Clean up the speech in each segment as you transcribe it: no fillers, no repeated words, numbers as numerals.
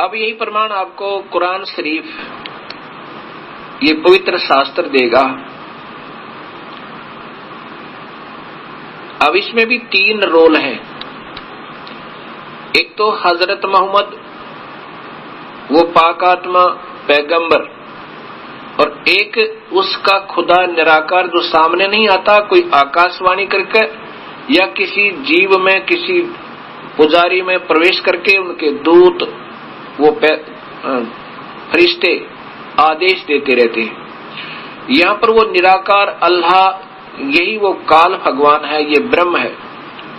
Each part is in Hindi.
अब यही प्रमाण आपको कुरान शरीफ, ये पवित्र शास्त्र देगा। अब इसमें भी 3 रोल हैं। एक तो हजरत मोहम्मद, वो पाक आत्मा पैगंबर, और एक उसका खुदा निराकार जो सामने नहीं आता, कोई आकाशवाणी करके या किसी जीव में, किसी पुजारी में प्रवेश करके उनके दूत, वो फरिश्ते आदेश देते रहते हैं। यहाँ पर वो निराकार अल्लाह, यही वो काल भगवान है, ये ब्रह्म है,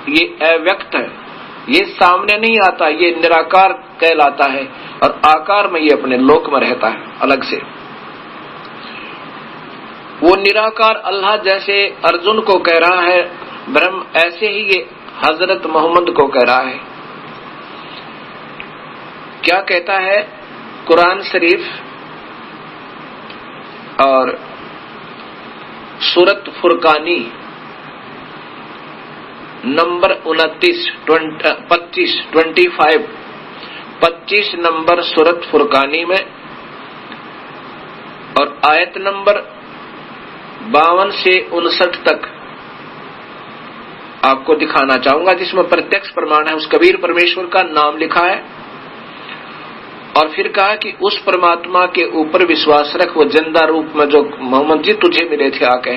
ये अव्यक्त है, ये सामने नहीं आता, ये निराकार कहलाता है और आकार में ये अपने लोक में रहता है अलग से। वो निराकार अल्लाह जैसे अर्जुन को कह रहा है ब्रह्म, ऐसे ही ये हजरत मोहम्मद को कह रहा है। क्या कहता है कुरान शरीफ और सूरत फुरकानी नंबर 25 नंबर सूरत फुरकानी में और आयत नंबर 52 से 59 तक आपको दिखाना चाहूंगा, जिसमें प्रत्यक्ष प्रमाण है, उस कबीर परमेश्वर का नाम लिखा है। और फिर कहा कि उस परमात्मा के ऊपर विश्वास रख, वो जिंदा रूप में जो मोहम्मद जी तुझे मिले थे आके।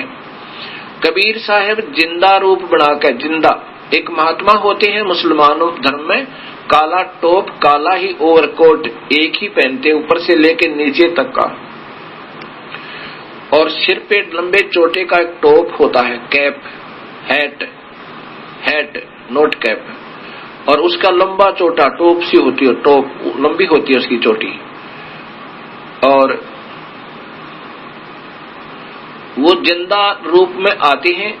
कबीर साहब जिंदा रूप बनाकर, जिंदा एक महात्मा होते हैं मुसलमानों धर्म में, काला टोप, काला ही ओवरकोट एक ही पहनते, ऊपर से लेके नीचे तक का, और सिर पे लंबे चोटे का एक टोप होता है, कैप, हैट नोट कैप, और उसका लंबा चोटा टोप सी होती है, टोप लंबी होती है उसकी चोटी। और वो जिंदा रूप में आते हैं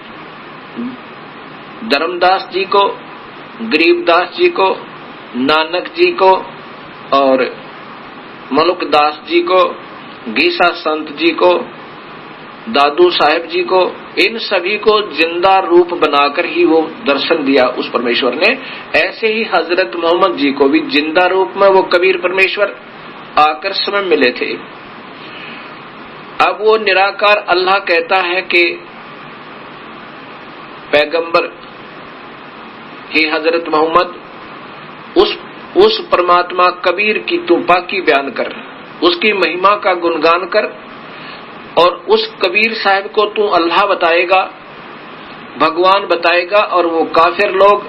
धर्मदास जी को, गरीबदास जी को, नानक जी को और मलुकदास जी को, गीसा संत जी को, दादू साहेब जी को, इन सभी को जिंदा रूप बनाकर ही वो दर्शन दिया उस परमेश्वर ने। ऐसे ही हजरत मोहम्मद जी को भी जिंदा रूप में वो कबीर परमेश्वर आकर समय मिले थे। अब वो निराकार अल्लाह कहता है कि पैगंबर ही हजरत मोहम्मद, उस परमात्मा कबीर की तू पाकी बयान कर, उसकी महिमा का गुणगान कर, और उस कबीर साहब को तू अल्लाह बताएगा, भगवान बताएगा। और वो काफिर लोग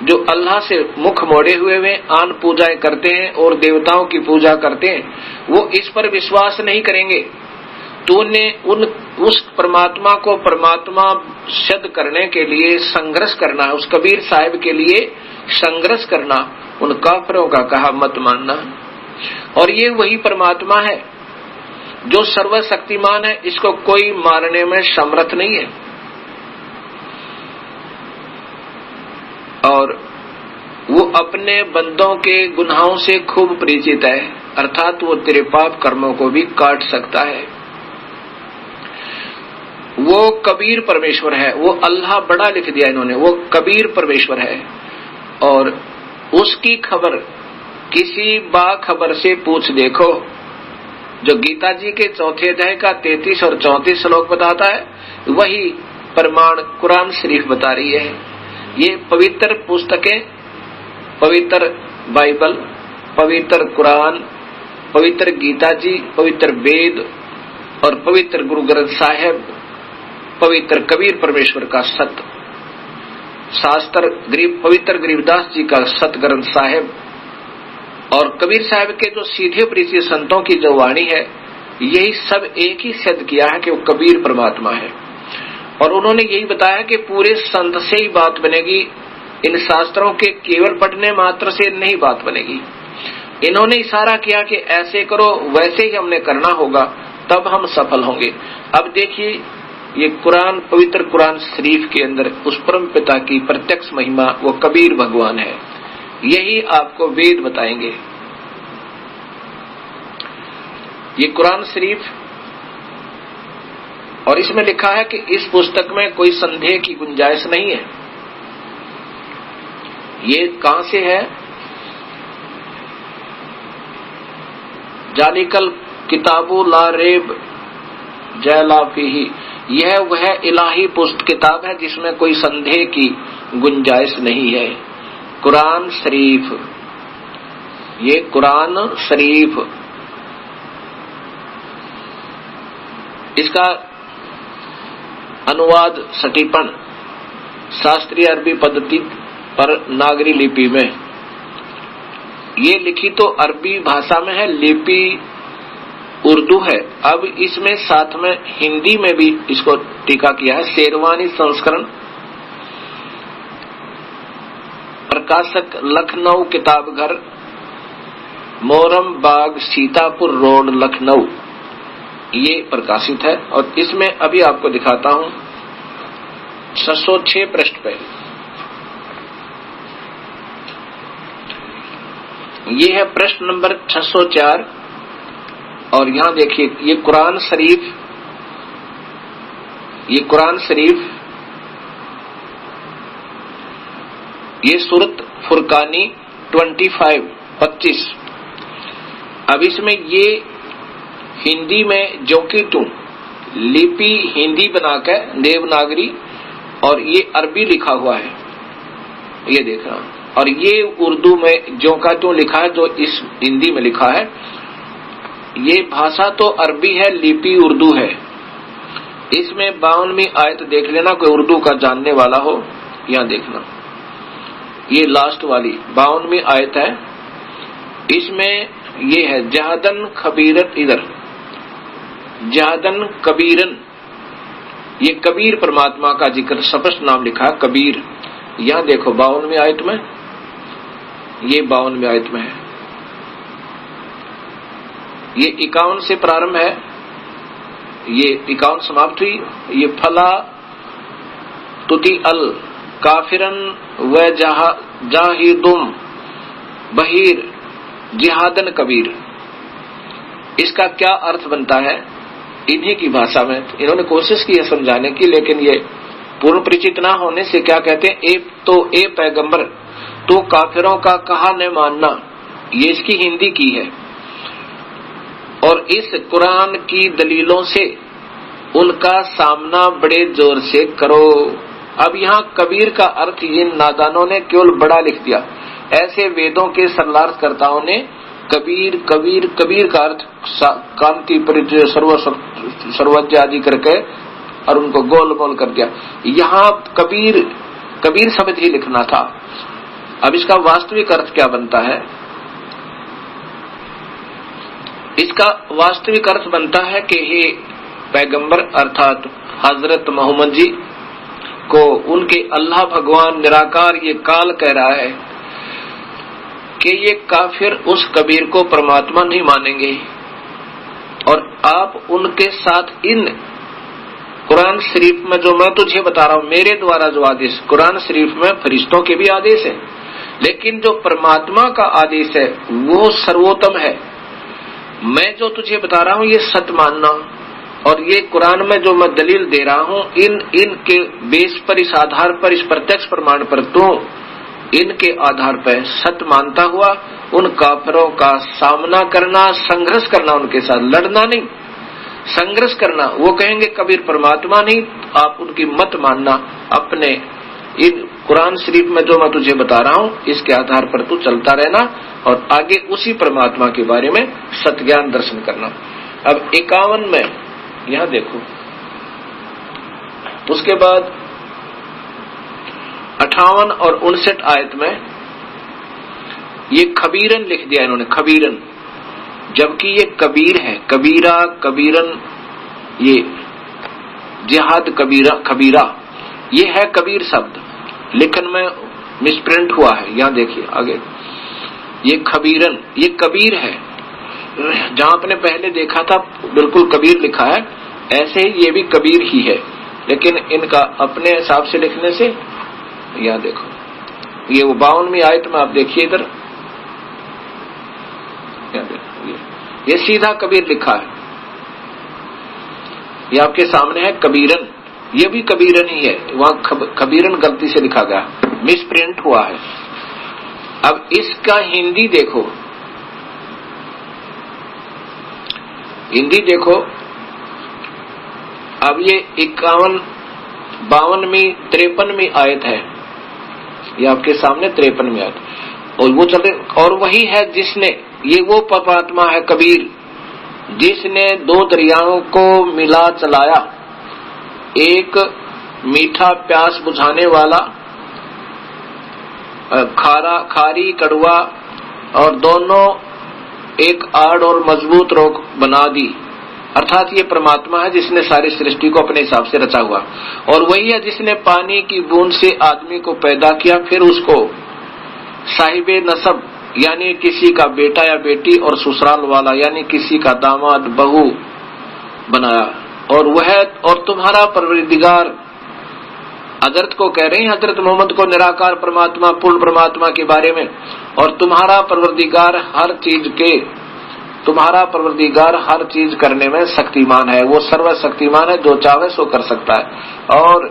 जो अल्लाह से मुख मोड़े हुए आन पूजाएं करते हैं और देवताओं की पूजा करते हैं, वो इस पर विश्वास नहीं करेंगे। तूने उस परमात्मा को परमात्मा सिद्ध करने के लिए संघर्ष करना है, उस कबीर साहब के लिए संघर्ष करना, उन काफिरों का कहा मत मानना। और ये वही परमात्मा है जो सर्वशक्तिमान है, इसको कोई मारने में समर्थ नहीं है। और वो अपने बंदों के गुनाहों से खूब परिचित है, अर्थात वो तेरे पाप कर्मों को भी काट सकता है। वो कबीर परमेश्वर है, वो अल्लाह बड़ा लिख दिया इन्होंने, वो कबीर परमेश्वर है। और उसकी खबर किसी बाखबर से पूछ देखो, जो गीता जी के 4 अध्याय का 33 और 34 श्लोक बताता है, वही प्रमाण कुरान शरीफ बता रही है। ये पवित्र पुस्तकें, पवित्र बाइबल, पवित्र कुरान, पवित्र गीता जी, पवित्र वेद और पवित्र गुरु ग्रंथ साहिब, पवित्र कबीर परमेश्वर का सत शास्त्र, पवित्र गरीबदास जी का सत ग्रंथ साहिब और कबीर साहब के जो सीधे परिचय संतों की जो वाणी है, यही सब एक ही सिद्ध किया है कि वो कबीर परमात्मा है। और उन्होंने यही बताया कि पूरे संत से ही बात बनेगी, इन शास्त्रों के केवल पढ़ने मात्र से नहीं बात बनेगी। इन्होंने इशारा किया कि ऐसे करो, वैसे ही हमने करना होगा, तब हम सफल होंगे। अब देखिए, ये कुरान, पवित्र कुरान शरीफ के अंदर उस परम पिता की प्रत्यक्ष महिमा, वो कबीर भगवान है, यही आपको वेद बताएंगे। ये कुरान शरीफ, और इसमें लिखा है कि इस पुस्तक में कोई संदेह की गुंजाइश नहीं है। ये कहां से है? जालिकल किताबु ला रेब जैला फीही, यह वह इलाही पुस्तक किताब है जिसमें कोई संदेह की गुंजाइश नहीं है। कुरान शरीफ, ये कुरान शरीफ, इसका अनुवाद सटीपन शास्त्रीय अरबी पद्धति पर नागरी लिपि में, ये लिखी तो अरबी भाषा में है, लिपि उर्दू है। अब इसमें साथ में हिंदी में भी इसको टीका किया है। शेरवानी संस्करण, प्रकाशक लखनऊ किताबघर, मोरम बाग, सीतापुर रोड, लखनऊ, ये प्रकाशित है। और इसमें अभी आपको दिखाता हूं 606 पृष्ठ पे ये है पृष्ठ नंबर 604। और यहां देखिए ये कुरान शरीफ, ये कुरान शरीफ, ये सूरत फुरकानी 25। अब इसमें ये हिंदी में जो कि तुम लिपि हिंदी बनाकर देवनागरी, और ये अरबी लिखा हुआ है, ये देख रहा हूं। और ये उर्दू में जो का त्यों लिखा है, जो इस हिंदी में लिखा है। ये भाषा तो अरबी है, लिपि उर्दू है। इसमें 52वीं आयत देख लेना, कोई उर्दू का जानने वाला हो, यहां देखना, ये लास्ट वाली 52वीं आयत है। इसमें ये है जहादन खबीरत, इधर जहादन कबीरन, ये कबीर परमात्मा का जिक्र स्पष्ट नाम लिखा है कबीर। यहां देखो 52वीं आयत में, ये 52वीं आयत में है। ये 51 से प्रारंभ है, ये 51 समाप्त हुई। ये फला तुति अल काफिरन व जाहिदुम बहीर जिहादन कबीर, इसका क्या अर्थ बनता है इन्हीं की भाषा में। इन्होंने कोशिश की है समझाने की, लेकिन ये पूर्ण परिचित ना होने से क्या कहते हैं, ए पैगंबर तो काफिरों का कहा न मानना, ये इसकी हिंदी की है। और इस कुरान की दलीलों से उनका सामना बड़े जोर से करो। अब यहाँ कबीर का अर्थ ये नादानों ने केवल बड़ा लिख दिया। ऐसे वेदों के सरलार्थकर्ताओं ने कबीर कबीर कबीर का अर्थ कांति परिचय सर्वज्ञ आदि करके और उनको गोल गोल कर दिया। यहाँ कबीर कबीर शब्द ही लिखना था। अब इसका वास्तविक अर्थ क्या बनता है? इसका वास्तविक अर्थ बनता है कि हे पैगंबर अर्थात हजरत मोहम्मद जी को उनके अल्लाह भगवान निराकार ये काल कह रहा है कि ये काफिर उस कबीर को परमात्मा नहीं मानेंगे, और आप उनके साथ इन कुरान शरीफ में जो मैं तुझे बता रहा हूं, मेरे द्वारा जो आदेश, कुरान शरीफ में फरिश्तों के भी आदेश है, लेकिन जो परमात्मा का आदेश है वो सर्वोत्तम है। मैं जो तुझे बता रहा हूं ये सत्य मानना, और ये कुरान में जो मैं दलील दे रहा हूं इनके बेस पर, इस आधार पर, इस प्रत्यक्ष प्रमाण पर तो इनके आधार पर सत्य मानता हुआ उन काफिरों का सामना करना, संघर्ष करना, उनके साथ लड़ना नहीं, संघर्ष करना। वो कहेंगे कबीर परमात्मा नहीं, आप उनकी मत मानना, अपने इन कुरान शरीफ में जो मैं तुझे बता रहा हूं इसके आधार पर तू चलता रहना और आगे उसी परमात्मा के बारे में सत्य ज्ञान दर्शन करना। अब 51 में यहां देखो, उसके बाद 58 और 59 आयत में ये खबीरन लिख दिया इन्होंने, खबीरन, जबकि ये कबीर है, कबीरा कबीरन, ये जिहाद कबीरा खबीरा, ये है कबीर शब्द, लेखन में मिसप्रिंट हुआ है। यहां देखिए आगे, ये खबीरन, ये कबीर है। जहां आपने पहले देखा था बिल्कुल कबीर लिखा है, ऐसे ही ये भी कबीर ही है, लेकिन इनका अपने हिसाब से लिखने से, यहां देखो ये वो 52वीं आयत में आप देखिए इधर, ये सीधा कबीर लिखा है, ये आपके सामने है कबीरन, ये भी कबीरन ही है, वहां कबीरन गलती से लिखा गया, मिसप्रिंट हुआ है। अब इसका हिंदी देखो, हिंदी देखो, अब ये 51, 52वीं 53वीं आयत है, ये आपके सामने 53वीं आयत, और वो चल रहे, और वही है जिसने, ये वो परमात्मा है कबीर जिसने दो दरियाओं को मिला चलाया, एक मीठा प्यास बुझाने वाला, खारी कड़वा, और दोनों एक आड़ और मजबूत रोक बना दी। अर्थात ये परमात्मा है जिसने सारी सृष्टि को अपने हिसाब से रचा हुआ, और वही है जिसने पानी की बूंद से आदमी को पैदा किया, फिर उसको साहिबे नसब यानी किसी का बेटा या बेटी, और ससुराल वाला यानी किसी का दामाद बहू बनाया। और वह और तुम्हारा परवरदिगार, हजरत को कह रहे हैं, हजरत मोहम्मद को, निराकार परमात्मा पूर्ण परमात्मा के बारे में, और तुम्हारा परवरदिगार हर चीज करने में शक्तिमान है, वो सर्वशक्तिमान है, जो चाहे सो कर सकता है। और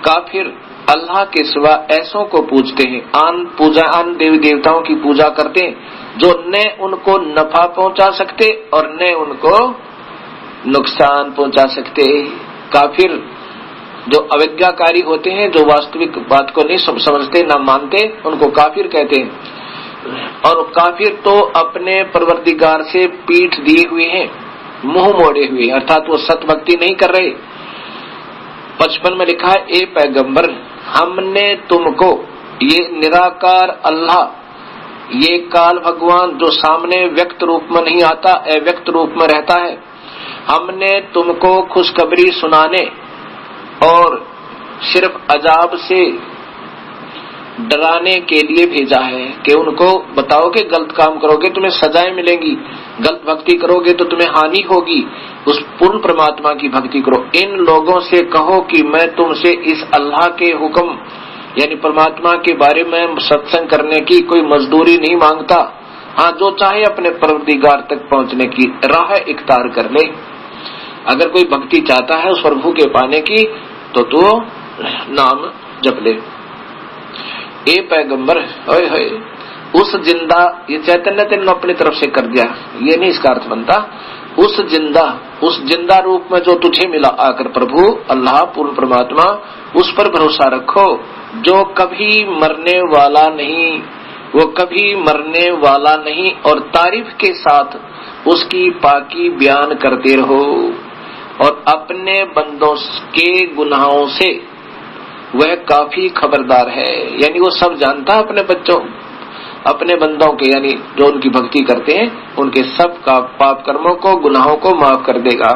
काफिर अल्लाह के सिवा ऐसों को पूजते हैं, आन देवी देवताओं की पूजा करते हैं जो न उनको नफा पहुंचा सकते और न उनको नुकसान पहुंचा सकते। काफिर जो अविद्याकारी होते हैं, जो वास्तविक बात को नहीं समझते, ना मानते, उनको काफिर कहते हैं। और काफिर तो अपने परवरदिगार से पीठ दिए हुए हैं, मुंह मोड़े हुए, अर्थात वो सत भक्ति नहीं कर रहे। 55 में लिखा है, ए पैगंबर, हमने तुमको, ये निराकार अल्लाह, ये काल भगवान जो सामने व्यक्त रूप में नहीं आता, अव्यक्त रूप में रहता है, हमने तुमको खुशखबरी सुनाने और सिर्फ अजाब से डराने के लिए भेजा है कि उनको बताओ कि गलत काम करोगे तुम्हें सजाएं मिलेंगी, गलत भक्ति करोगे तो तुम्हें हानि होगी, उस पूर्ण परमात्मा की भक्ति करो। इन लोगों से कहो कि मैं तुमसे इस अल्लाह के हुक्म यानी परमात्मा के बारे में सत्संग करने की कोई मजदूरी नहीं मांगता। हाँ, जो चाहे अपने परवरदिगार तक पहुंचने की राह इख्तियार कर ले। अगर कोई भक्ति चाहता है उस प्रभु के पाने की तो नाम जप ले। ए पैगंबर, ओए होए, उस जिंदा, ये चैतन्य तेने अपनी तरफ से कर दिया, ये नहीं इसका अर्थ बनता। उस जिंदा रूप में जो तुझे मिला आकर प्रभु अल्लाह पूर्ण परमात्मा, उस पर भरोसा रखो जो कभी मरने वाला नहीं, वो कभी मरने वाला नहीं, और तारीफ के साथ उसकी पाकी बयान करते रहो। और अपने बंदों के गुनाहों से वह काफी खबरदार है, यानी वो सब जानता है अपने बंदों के, यानी जो उनकी भक्ति करते हैं उनके सब का पाप कर्मों को, गुनाहों को माफ कर देगा।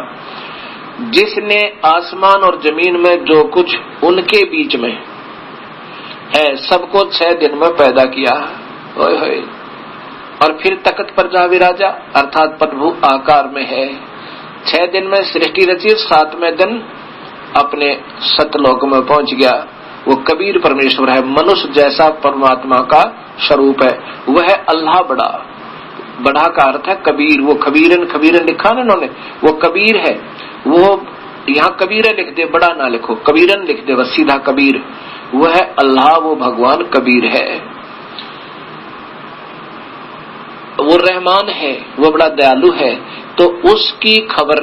जिसने आसमान और जमीन में जो कुछ उनके बीच में है सबको 6 दिन में पैदा किया, ओए होए, और फिर तख्त पर जा विराजा, अर्थात प्रभु आकार में है। 6 दिन में सृष्टि रची, 7वें दिन अपने सतलोक में पहुंच गया। वो कबीर परमेश्वर है, मनुष्य जैसा परमात्मा का स्वरूप है। वह अल्लाह बड़ा का अर्थ है कबीर। वो खबीरन लिखा ना उन्होंने, वो कबीर है। वो यहाँ कबीर लिख दे, बड़ा ना लिखो, कबीरन लिख दे, बस सीधा कबीर। वह अल्लाह, वो भगवान कबीर है। वो रहमान है, वो बड़ा दयालु है। तो उसकी खबर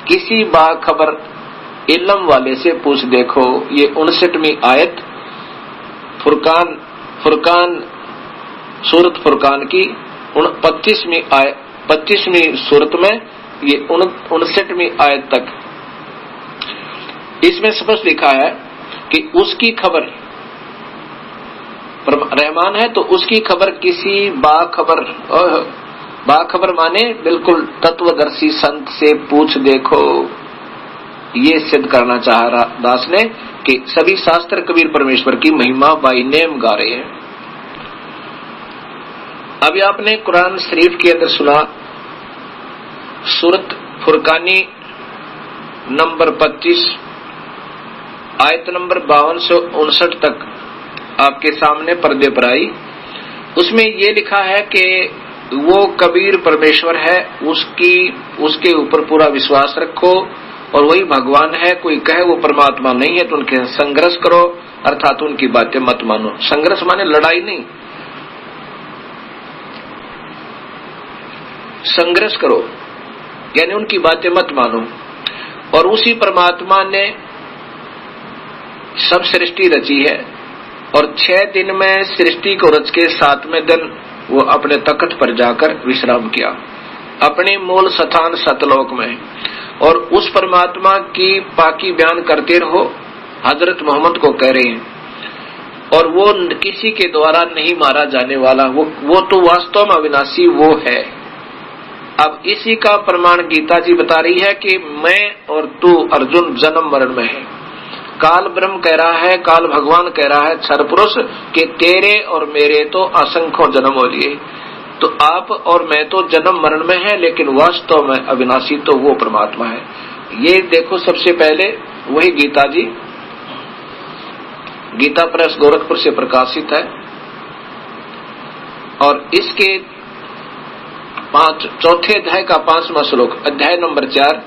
किसी बाखबर इल्म वाले से पूछ देखो। ये 59वीं आयत फुरकान सूरत फुरकान की 25वीं सूरत में ये 59वीं आयत तक इसमें स्पष्ट लिखा है कि उसकी खबर, रहमान है तो उसकी खबर किसी बाखबर माने बिल्कुल तत्वदर्शी संत से पूछ देखो। ये सिद्ध करना चाह रहा दास ने कि सभी शास्त्र कबीर परमेश्वर की महिमा बाई नेम गा रहे हैं। अभी आपने कुरान शरीफ के अंदर सुना, सूरत फुरकानी नंबर 25 आयत नंबर 52 से 59 तक आपके सामने पर्दे पर आई। उसमें ये लिखा है कि वो कबीर परमेश्वर है, उसके ऊपर पूरा विश्वास रखो और वही भगवान है। कोई कहे वो परमात्मा नहीं है तो उनके संघर्ष करो, अर्थात उनकी बातें मत मानो। संघर्ष माने लड़ाई नहीं, संघर्ष करो। यानी उनकी बातें मत मानो। और उसी परमात्मा ने सब सृष्टि रची है और 6 दिन में सृष्टि को रच के 7वें दिन वो अपने तख्त पर जाकर विश्राम किया अपने मूल स्थान सतलोक में। और उस परमात्मा की पाकी बयान करते रहो, हजरत मोहम्मद को कह रहे हैं। और वो किसी के द्वारा नहीं मारा जाने वाला, वो तो वास्तव में अविनाशी वो है। अब इसी का प्रमाण गीता जी बता रही है कि मैं और तू अर्जुन जन्म मरण में है। काल ब्रह्म कह रहा है, काल भगवान कह रहा है क्षर पुरुष कि तेरे और मेरे तो असंख्यों जन्म हो लिए, तो आप और मैं तो जन्म मरण में है, लेकिन वास्तव में अविनाशी तो वो परमात्मा है। ये देखो, सबसे पहले वही गीता जी, गीता प्रेस गोरखपुर से प्रकाशित है और इसके 4थे अध्याय का 5वां श्लोक, अध्याय नंबर 4,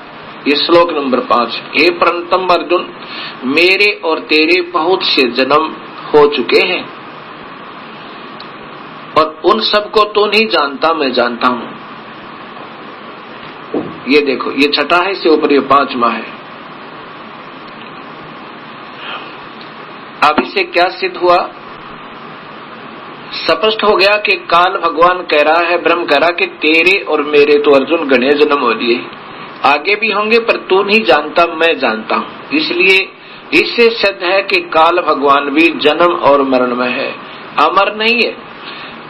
ये श्लोक नंबर 5। हे प्रणतम अर्जुन, मेरे और तेरे बहुत से जन्म हो चुके हैं और उन सबको तो नहीं जानता, मैं जानता हूं। ये देखो, ये 6ठा है, इससे ऊपर ये 5वां है। अब इससे क्या सिद्ध हुआ? स्पष्ट हो गया कि काल भगवान कह रहा है, ब्रह्म कह रहा कि तेरे और मेरे तो अर्जुन गणे जन्म हो लिए, आगे भी होंगे पर तू नहीं जानता, मैं जानता हूं। इसलिए इससे सिद्ध है कि काल भगवान भी जन्म और मरण में है, अमर नहीं है।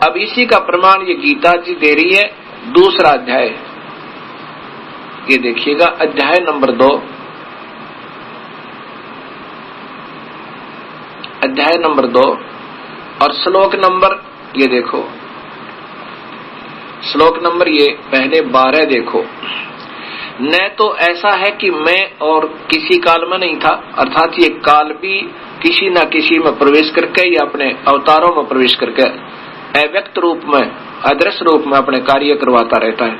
अब इसी का प्रमाण ये गीता जी दे रही है। दूसरा अध्याय, ये देखिएगा, अध्याय नंबर 2, अध्याय नंबर 2 और श्लोक नंबर, ये देखो श्लोक नंबर ये पहले 12 देखो। न तो ऐसा है कि मैं और किसी काल में नहीं था, अर्थात ये काल भी किसी न किसी में प्रवेश करके या अपने अवतारों में प्रवेश करके अव्यक्त रूप में, अदृश्य रूप में अपने कार्य करवाता रहता है।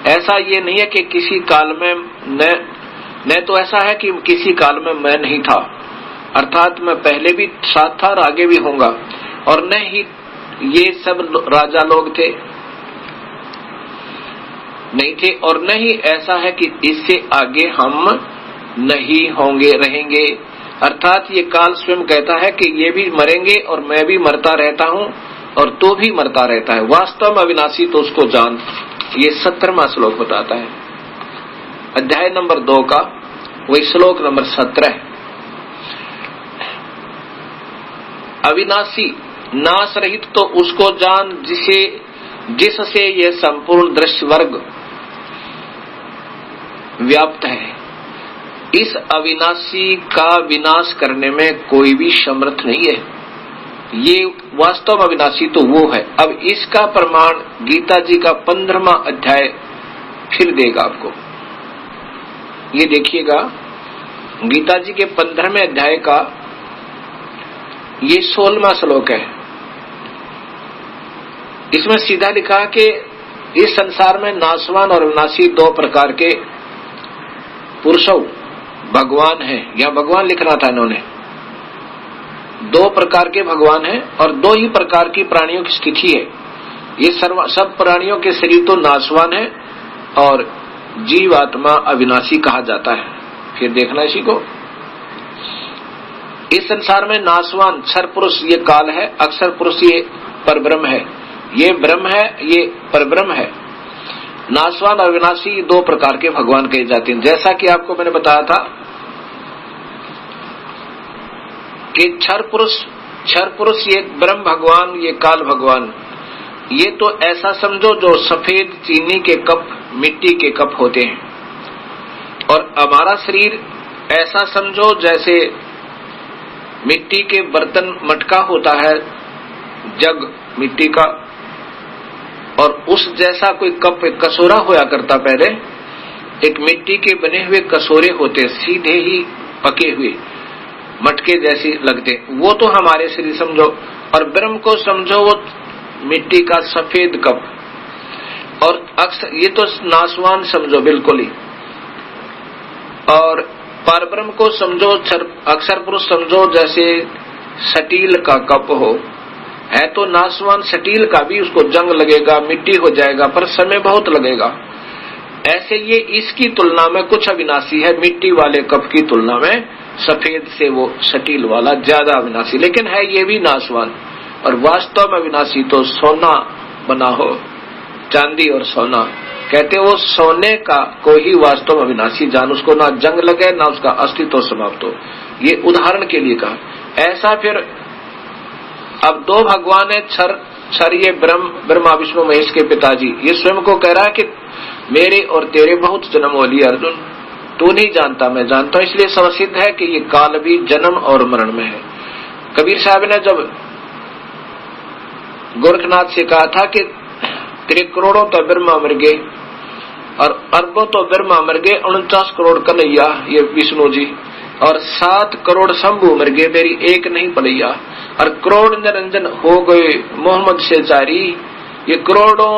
ऐसा ये नहीं है कि किसी काल में न तो ऐसा है कि किसी काल में मैं नहीं था, अर्थात मैं पहले भी साथ था और आगे भी होऊंगा। और न ही ये सब राजा लोग थे, नहीं थे, और न ही ऐसा है कि इससे आगे हम नहीं होंगे, रहेंगे। अर्थात ये काल स्वयं कहता है कि ये भी मरेंगे और मैं भी मरता रहता हूं और तू भी मरता रहता है, वास्तव में अविनाशी तो उसको जान। ये 17वां श्लोक बताता है, अध्याय नंबर 2 का वही श्लोक नंबर 17। अविनाशी नाश रहित तो उसको जान जिससे यह संपूर्ण दृश्य वर्ग व्याप्त है। इस अविनाशी का विनाश करने में कोई भी समर्थ नहीं है, ये वास्तव में अविनाशी तो वो है। अब इसका प्रमाण गीता जी का 15वां अध्याय फिर देगा आपको। ये देखिएगा, गीता जी के 15वें अध्याय का ये 16वां श्लोक है। इसमें सीधा लिखा कि इस संसार में नाशवान और अविनाशी 2 प्रकार के पुरुषों भगवान है, या भगवान लिखना था इन्होंने। 2 प्रकार के भगवान हैं और 2 ही प्रकार की प्राणियों की स्थिति है। ये सब प्राणियों के शरीर तो नाशवान है और जीवात्मा अविनाशी कहा जाता है। फिर देखना इसी को, इस संसार में नाशवान क्षर पुरुष ये काल है, अक्षर पुरुष ये परब्रह्म है, ये ब्रह्म है, ये परब्रह्म है। नाशवान और अविनाशी 2 प्रकार के भगवान कहे जाते हैं। जैसा कि आपको मैंने बताया था कि क्षर पुरुष ये ब्रह्म भगवान, ये काल भगवान, ये तो ऐसा समझो जो सफेद चीनी के कप, मिट्टी के कप होते हैं। और हमारा शरीर ऐसा समझो जैसे मिट्टी के बर्तन, मटका होता है, जग मिट्टी का, और उस जैसा कोई कप, एक कसूरा होया करता पहले, एक मिट्टी के बने हुए कसूरे होते, सीधे ही पके हुए मटके जैसे लगते, वो तो हमारे शरीर समझो। और ब्रह्म को समझो वो मिट्टी का सफेद कप, और अक्षर ये तो नाशवान समझो बिल्कुल ही। और परब्रह्म को समझो, अक्षर पुरुष समझो जैसे स्टील का कप हो, है तो नाशवान, स्टील का भी उसको जंग लगेगा, मिट्टी हो जाएगा, पर समय बहुत लगेगा। ऐसे ये इसकी तुलना में कुछ अविनाशी है, मिट्टी वाले कप की तुलना में सफेद से वो सटील वाला ज्यादा अविनाशी, लेकिन है ये भी नाशवान। और वास्तव में अविनाशी तो सोना बना हो, चांदी और सोना, कहते वो सोने का कोई ही वास्तव अविनाशी जान, उसको ना जंग लगे ना उसका अस्तित्व समाप्त हो। ये उदाहरण के लिए कहा। ऐसा फिर अब दो भगवान है, क्षर ये ब्रह्मा विष्णु महेश के पिताजी, ये स्वयं को कह रहा है कि मेरे और तेरे बहुत जन्म हो लिए अर्जुन, तू नहीं जानता मैं जानता हूं। इसलिए समसिद्ध है कि ये काल भी जन्म और मरण में है। कबीर साहब ने जब गोरखनाथ से कहा था कि तेरे करोड़ों तो ब्रह्मा मर गए और अरबों तो ब्रह्मा मर गए, 49 करोड़ कन्हैया ये विष्णु जी, और 7 करोड़ शंभू मर गए, मेरी एक नहीं पलैया, और करोड़ निरंजन हो गए मोहम्मद से जारी, ये करोड़ों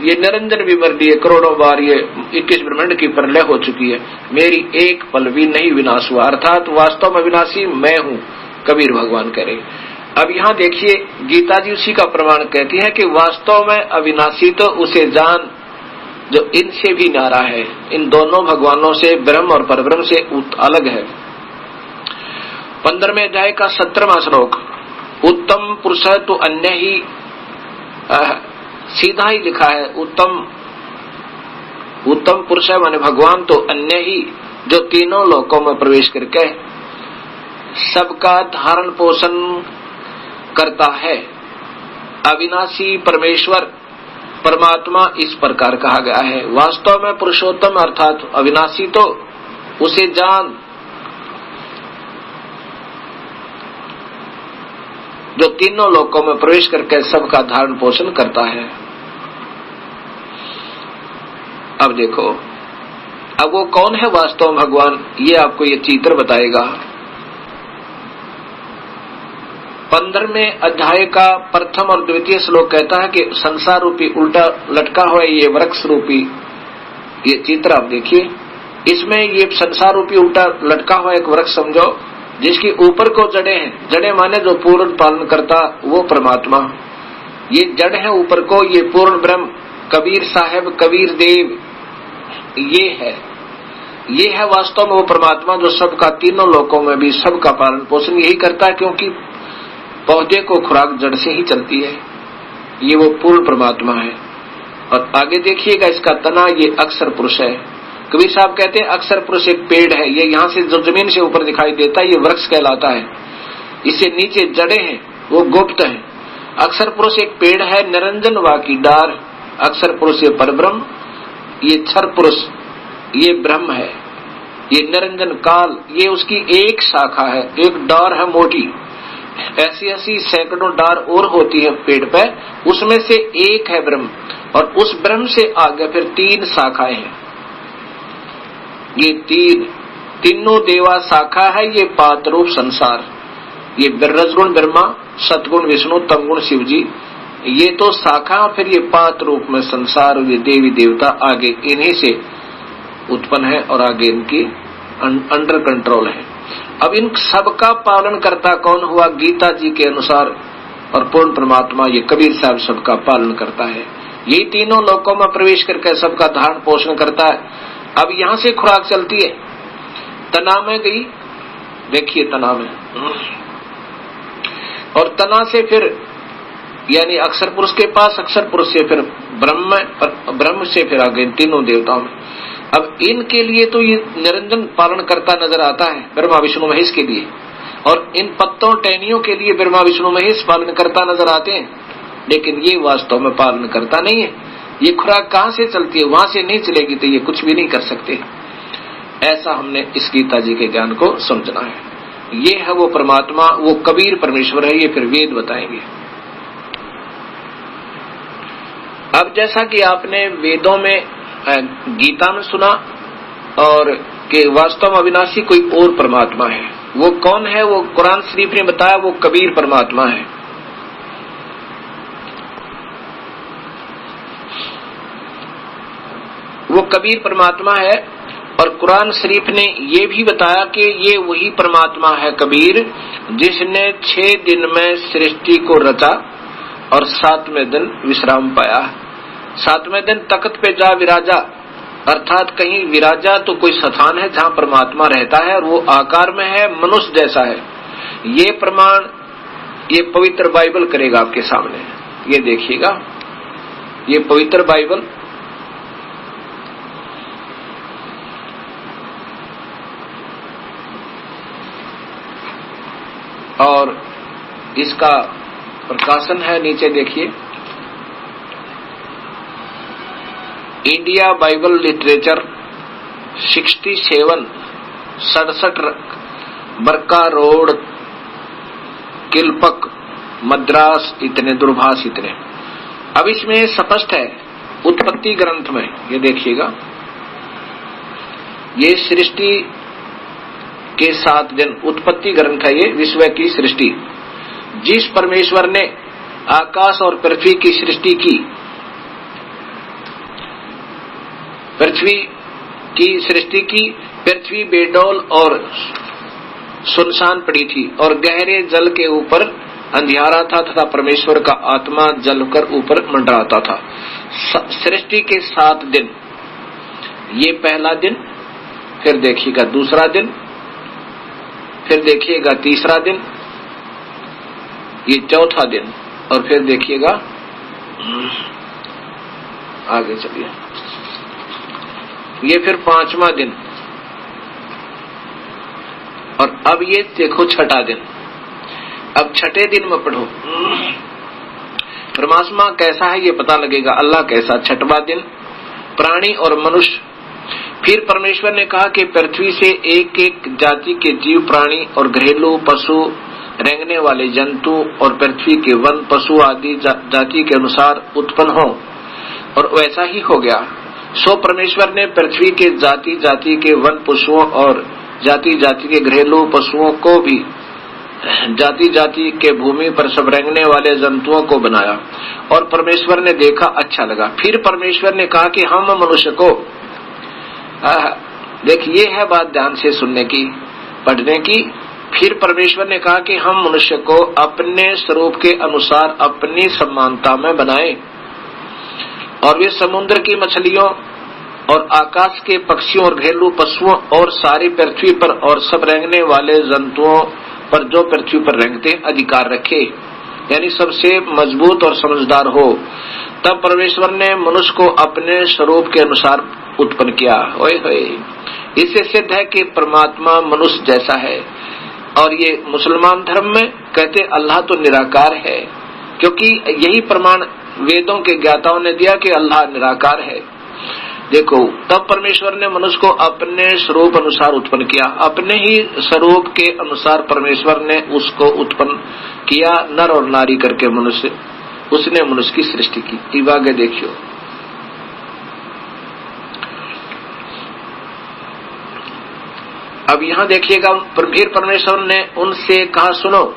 ये निरंजन भी मर लिए करोड़ों बार, ये 21 ब्रह्मांड की प्रलय हो चुकी है, मेरी एक पल भी नहीं विनाश हुआ। अर्थात वास्तव में विनाशी मैं हूँ, कबीर भगवान कह रहे। अब यहाँ देखिए गीता जी उसी का प्रमाण कहती है कि वास्तव में अविनाशी तो उसे जान जो इनसे भी न्यारा है, इन दोनों भगवानों से, ब्रह्म और परब्रह्म से अलग है। 15वें अध्याय का 17वां श्लोक, उत्तम पुरुष तो अन्य ही, सीधा ही लिखा है, उत्तम पुरुष है माने भगवान तो अन्य ही, जो तीनों लोकों में प्रवेश करके सबका धारण पोषण करता है। अविनाशी परमेश्वर परमात्मा इस प्रकार कहा गया है। वास्तव में पुरुषोत्तम अर्थात अविनाशी तो उसे जान जो तीनों लोकों में प्रवेश करके सबका धारण पोषण करता है। अब देखो, अब वो कौन है वास्तव में भगवान, ये आपको ये चित्र बताएगा। 15वें अध्याय का प्रथम और द्वितीय श्लोक कहता है कि संसार रूपी उल्टा लटका हुआ ये वृक्ष रूपी ये चित्र आप देखिए, इसमें ये संसार रूपी उल्टा लटका हुआ एक वृक्ष समझो, जिसके ऊपर को जड़े हैं, जड़े माने जो पूर्ण पालन करता वो परमात्मा, ये जड़ है ऊपर को, ये पूर्ण ब्रह्म कबीर साहब कबीर देव ये है वास्तव में वो परमात्मा जो सबका तीनों लोकों में भी सबका पालन पोषण यही करता है, क्योंकि पौधे को खुराक जड़ से ही चलती है, ये वो पूर्ण परमात्मा है। और आगे देखिएगा इसका तना ये अक्षर पुरुष है। कबीर साहब कहते हैं अक्षर पुरुष एक पेड़ है, ये यहाँ से जो जमीन से ऊपर दिखाई देता है ये वृक्ष कहलाता है, इससे नीचे जड़े हैं वो गुप्त है। अक्षर पुरुष एक पेड़ है, निरंजन वा की डार, अक्षर पुरुष ये परब्रह्म, ये क्षर पुरुष ये ब्रह्म है, ये निरंजन काल ये उसकी एक शाखा है, एक डार है मोटी, ऐसी ऐसी सैकड़ों डार और होती है पेड़ पे, उसमें से एक है ब्रह्म, और उस ब्रह्म से आगे फिर 3 शाखाएं हैं। ये तीनों देवा शाखा है, ये पात रूप संसार, ये रजगुण ब्रह्मा, सतगुण विष्णु, तमगुण शिव जी, ये तो शाखा, फिर ये पात रूप में संसार, ये देवी देवता आगे इन्हीं से उत्पन्न है और आगे इनकी अंडर कंट्रोल है। अब इन सबका पालन करता कौन हुआ? गीता जी के अनुसार और पूर्ण परमात्मा ये कबीर साहब सबका पालन करता है, यही तीनों लोकों में प्रवेश करके सबका धारण पोषण करता है। अब यहाँ से खुराक चलती है, तना में गई, देखिए तना में, और तना से फिर यानी अक्षर पुरुष के पास, अक्षर पुरुष से फिर ब्रह्म से फिर आगे तीनों देवताओं में। अब इनके लिए तो ये निरंजन पालन करता नजर आता है ब्रह्मा विष्णु महेश के लिए, और इन पत्तों टहनियों के लिए ब्रह्मा विष्णु महेश पालन करता नजर आते हैं, लेकिन ये वास्तव में पालन करता नहीं है। ये खुराक कहाँ से चलती है? वहां से नहीं चलेगी तो ये कुछ भी नहीं कर सकते। ऐसा हमने इस गीता जी के ज्ञान को समझना है। ये है वो परमात्मा, वो कबीर परमेश्वर है, ये फिर वेद बताएंगे। अब जैसा कि आपने वेदों में गीता में सुना और कि वास्तव में अविनाशी कोई और परमात्मा है, वो कौन है? वो कुरान शरीफ ने बताया, वो कबीर परमात्मा है। वो कबीर परमात्मा है, और कुरान शरीफ ने ये भी बताया कि ये वही परमात्मा है कबीर जिसने 6 दिन में सृष्टि को रचा और 7वें दिन विश्राम पाया। 7वें दिन तख्त पे जा विराजा, अर्थात कहीं विराजा तो कोई स्थान है जहां परमात्मा रहता है और वो आकार में है, मनुष्य जैसा है। ये प्रमाण ये पवित्र बाइबल करेगा आपके सामने। ये देखिएगा, ये पवित्र बाइबल और इसका प्रकाशन है, नीचे देखिए, इंडिया बाइबल लिटरेचर 67 बरका रोड, किलपक, मद्रास, इतने दूरभाष इतने। अब इसमें स्पष्ट है उत्पत्ति ग्रंथ में, ये देखिएगा, ये सृष्टि के 7 दिन, उत्पत्ति ग्रंथ है ये, विश्व की सृष्टि। जिस परमेश्वर ने आकाश और पृथ्वी की सृष्टि की, पृथ्वी की सृष्टि की, पृथ्वी बेडौल और सुनसान पड़ी थी और गहरे जल के ऊपर अंधियारा था तथा परमेश्वर का आत्मा जलकर ऊपर मंडराता था। सृष्टि के 7 दिन, ये पहला दिन, फिर देखिएगा दूसरा दिन, फिर देखिएगा तीसरा दिन, ये चौथा दिन, और फिर देखिएगा आगे चलिए, ये फिर 5वां दिन, और अब ये देखो छठा दिन। अब छठे दिन में पढ़ो परमात्मा कैसा है ये पता लगेगा, अल्लाह कैसा। छठवां दिन, प्राणी और मनुष्य। फिर परमेश्वर ने कहा कि पृथ्वी से एक एक जाति के जीव, प्राणी और घरेलू पशु, रेंगने वाले जंतु और पृथ्वी के वन पशु आदि जाति के अनुसार उत्पन्न हो, और वैसा ही हो गया। सो परमेश्वर ने पृथ्वी के जाति जाति के वन पशुओं और जाति जाति के घरेलू पशुओं को भी जाति जाति के भूमि पर सब रेंगने वाले जंतुओं को बनाया, और परमेश्वर ने देखा अच्छा लगा। फिर परमेश्वर ने कहा कि हम मनुष्य को, देखिए है बात ध्यान से सुनने की, पढ़ने की। फिर परमेश्वर ने कहा कि हम मनुष्य को अपने स्वरूप के अनुसार अपनी समानता में बनाएं, और वे समुद्र की मछलियों और आकाश के पक्षियों और घरेलू पशुओं और सारी पृथ्वी पर और सब रेंगने वाले जंतुओं पर जो पृथ्वी पर रेंगते अधिकार रखे, यानी सबसे मजबूत और समझदार हो। तब परमेश्वर ने मनुष्य को अपने स्वरूप के अनुसार उत्पन्न किया। ओए होए, इससे सिद्ध है कि परमात्मा मनुष्य जैसा है। और ये मुसलमान धर्म में कहते अल्लाह तो निराकार है, क्योंकि यही प्रमाण वेदों के ज्ञाताओं ने दिया कि अल्लाह निराकार है। देखो, तब परमेश्वर ने मनुष्य को अपने स्वरूप अनुसार उत्पन्न किया। अपने ही स्वरूप के अनुसार परमेश्वर ने उसको उत्पन्न किया, नर और नारी करके मनुष्य, उसने मनुष्य की सृष्टि की। अब आगे देखियो, अब यहाँ देखिएगा, फिर परमेश्वर ने उनसे कहा, सुनो,